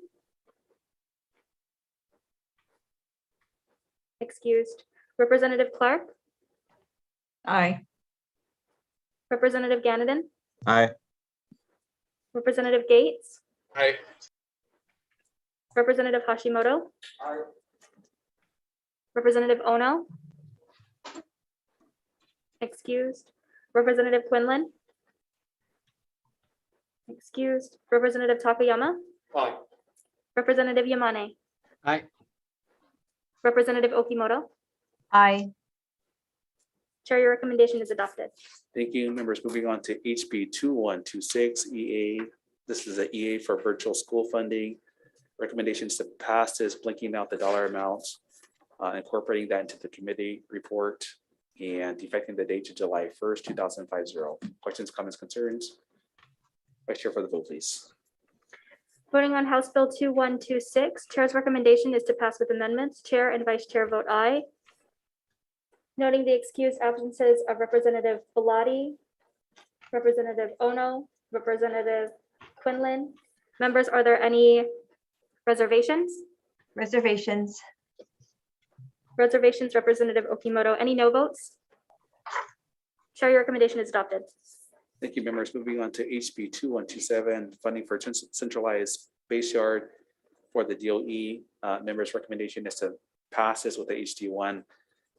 Excused. Representative Clark? Aye. Representative Ganadin? Aye. Representative Gates? Aye. Representative Hashimoto? Aye. Representative Ono? Excused. Representative Quinlan? Excused. Representative Takayama? Aye. Representative Yamane? Aye. Representative Okimoto? Aye. Chair, your recommendation is adopted. Thank you, members. Moving on to HB 2126 EA. This is the EA for virtual school funding. Recommendations to pass this, blinking out the dollar amounts, incorporating that into the committee report, and defecting the date to July 1st, 2050. Questions, comments, concerns? Vice Chair for the vote, please. Voting on House Bill 2126, Chair's recommendation is to pass with amendments. Chair and Vice Chair vote aye. Noting the excused absences of Representative Bellotti, Representative Ono, Representative Quinlan. Members, are there any reservations? Reservations. Reservations, Representative Okimoto. Any no votes? Chair, your recommendation is adopted. Thank you, members. Moving on to HB 2127, funding for centralized base yard for the DOE. Members' recommendation is to pass this with the HD1,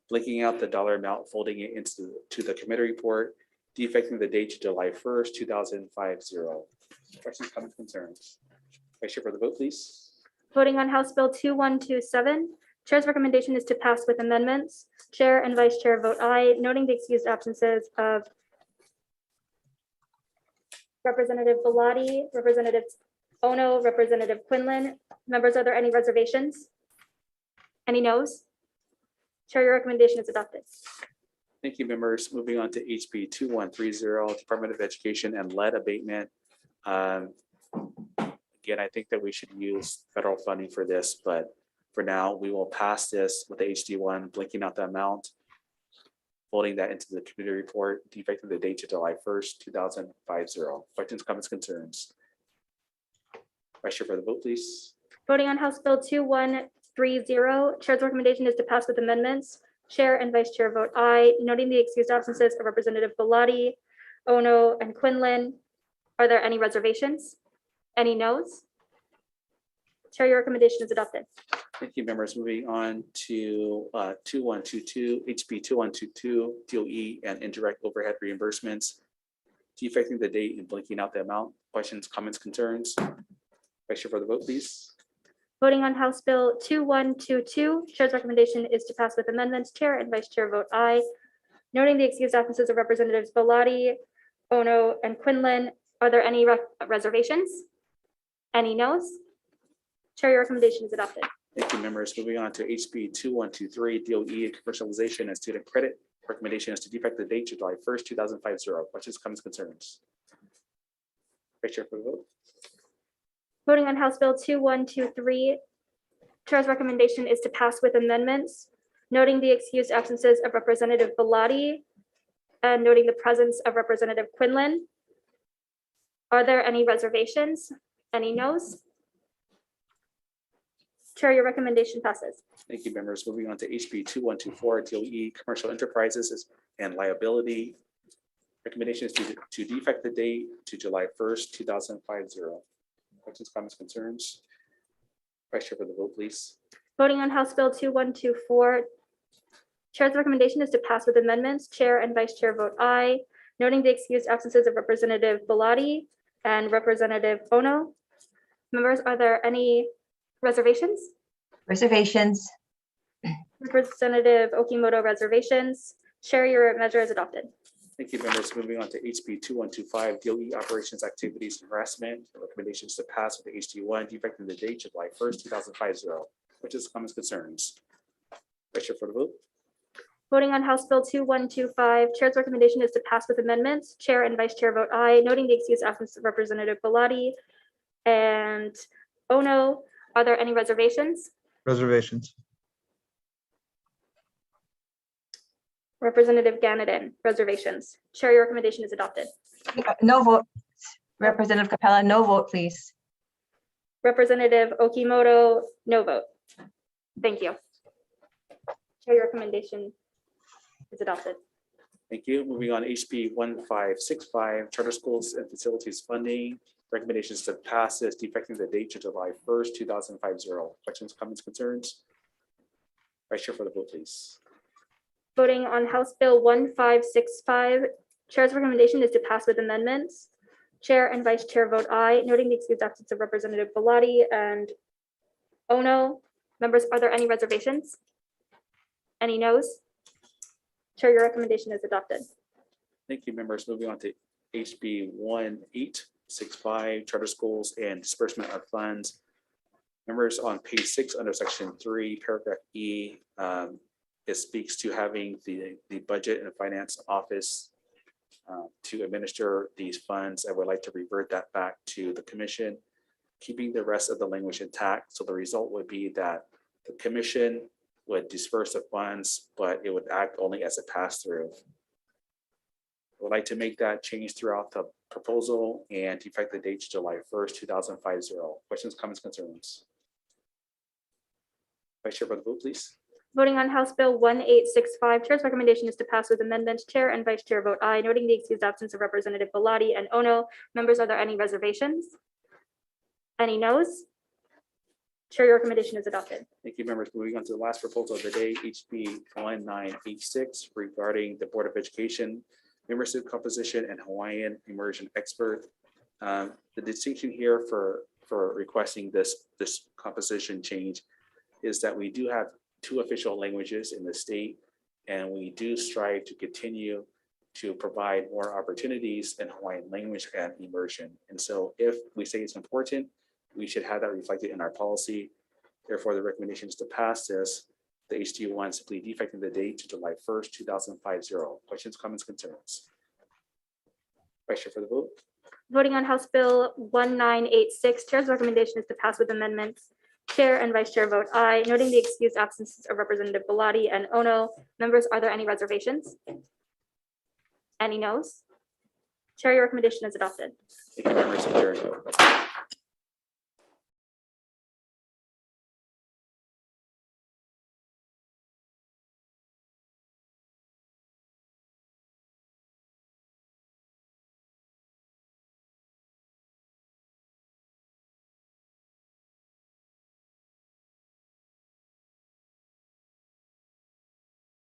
blinking out the dollar amount, folding it into the committee report, defecting the date to July 1st, 2050. Questions, comments, concerns? Vice Chair for the vote, please. Voting on House Bill 2127, Chair's recommendation is to pass with amendments. Chair and Vice Chair vote aye, noting the excused absences of Representative Bellotti, Representative Ono, Representative Quinlan. Members, are there any reservations? Any noes? Chair, your recommendation is adopted. Thank you, members. Moving on to HB 2130, Department of Education and lead abatement. Again, I think that we should use federal funding for this, but for now, we will pass this with the HD1, blinking out the amount, folding that into the committee report, defecting the date to July 1st, 2050. Questions, comments, concerns? Vice Chair for the vote, please. Voting on House Bill 2130, Chair's recommendation is to pass with amendments. Chair and Vice Chair vote aye, noting the excused absences of Representative Bellotti, Ono, and Quinlan. Are there any reservations? Any noes? Chair, your recommendation is adopted. Thank you, members. Moving on to 2122, HB 2122, DOE and indirect overhead reimbursements, defecting the date and blinking out the amount. Questions, comments, concerns? Vice Chair for the vote, please. Voting on House Bill 2122, Chair's recommendation is to pass with amendments. Chair and Vice Chair vote aye, noting the excused absences of Representatives Bellotti, Ono, and Quinlan. Are there any reservations? Any noes? Chair, your recommendation is adopted. Thank you, members. Moving on to HB 2123, DOE commercialization and student credit. Recommendation is to defect the date to July 1st, 2050. Questions, comments, concerns? Vice Chair for the vote. Voting on House Bill 2123, Chair's recommendation is to pass with amendments, noting the excused absences of Representative Bellotti and noting the presence of Representative Quinlan. Are there any reservations? Any noes? Chair, your recommendation passes. Thank you, members. Moving on to HB 2124, DOE commercial enterprises and liability. Recommendation is to defect the date to July 1st, 2050. Questions, comments, concerns? Vice Chair for the vote, please. Voting on House Bill 2124, Chair's recommendation is to pass with amendments. Chair and Vice Chair vote aye, noting the excused absences of Representative Bellotti and Representative Ono. Members, are there any reservations? Reservations. Representative Okimoto, reservations. Chair, your measure is adopted. Thank you, members. Moving on to HB 2125, DOE operations, activities, and harassment. The recommendation is to pass with the HD1, defecting the date July 1st, 2050. Questions, comments, concerns? Vice Chair for the vote. Voting on House Bill 2125, Chair's recommendation is to pass with amendments. Chair and Vice Chair vote aye, noting the excused absence of Representative Bellotti and Ono. Are there any reservations? Reservations. Representative Ganadin, reservations. Chair, your recommendation is adopted. No vote. Representative Capella, no vote, please. Representative Okimoto, no vote. Thank you. Chair, your recommendation is adopted. Thank you. Moving on, HB 1565, charter schools and facilities funding. Recommendations to pass this, defecting the date to July 1st, 2050. Questions, comments, concerns? Vice Chair for the vote, please. Voting on House Bill 1565, Chair's recommendation is to pass with amendments. Chair and Vice Chair vote aye, noting the excused absence of Representative Bellotti and Ono. Members, are there any reservations? Any noes? Chair, your recommendation is adopted. Thank you, members. Moving on to HB 1865, charter schools and disbursement of funds. Members, on page 6 under section 3, paragraph E, it speaks to having the budget and finance office to administer these funds. I would like to revert that back to the commission, keeping the rest of the language intact. So the result would be that the commission would disperse the funds, but it would act only as a pass-through. I would like to make that change throughout the proposal and effect the date to July 1st, 2050. Questions, comments, concerns? Vice Chair for the vote, please. Voting on House Bill 1865, Chair's recommendation is to pass with amendments. Chair and Vice Chair vote aye, noting the excused absence of Representative Bellotti and Ono. Members, are there any reservations? Any noes? Chair, your recommendation is adopted. Thank you, members. Moving on to the last proposal of the day, HB 1986, regarding the Board of Education membership composition and Hawaiian immersion expert. The distinction here for requesting this composition change is that we do have 2 official languages in the state, and we do strive to continue to provide more opportunities in Hawaiian language and immersion. And so if we say it's important, we should have that reflected in our policy. Therefore, the recommendation is to pass this, the HT1, simply defecting the date to July 1st, 2050. Questions, comments, concerns? Vice Chair for the vote. Voting on House Bill 1986, Chair's recommendation is to pass with amendments. Chair and Vice Chair vote aye, noting the excused absences of Representative Bellotti and Ono. Members, are there any reservations? Any noes? Chair, your recommendation is adopted. Thank you, members. Adjourned.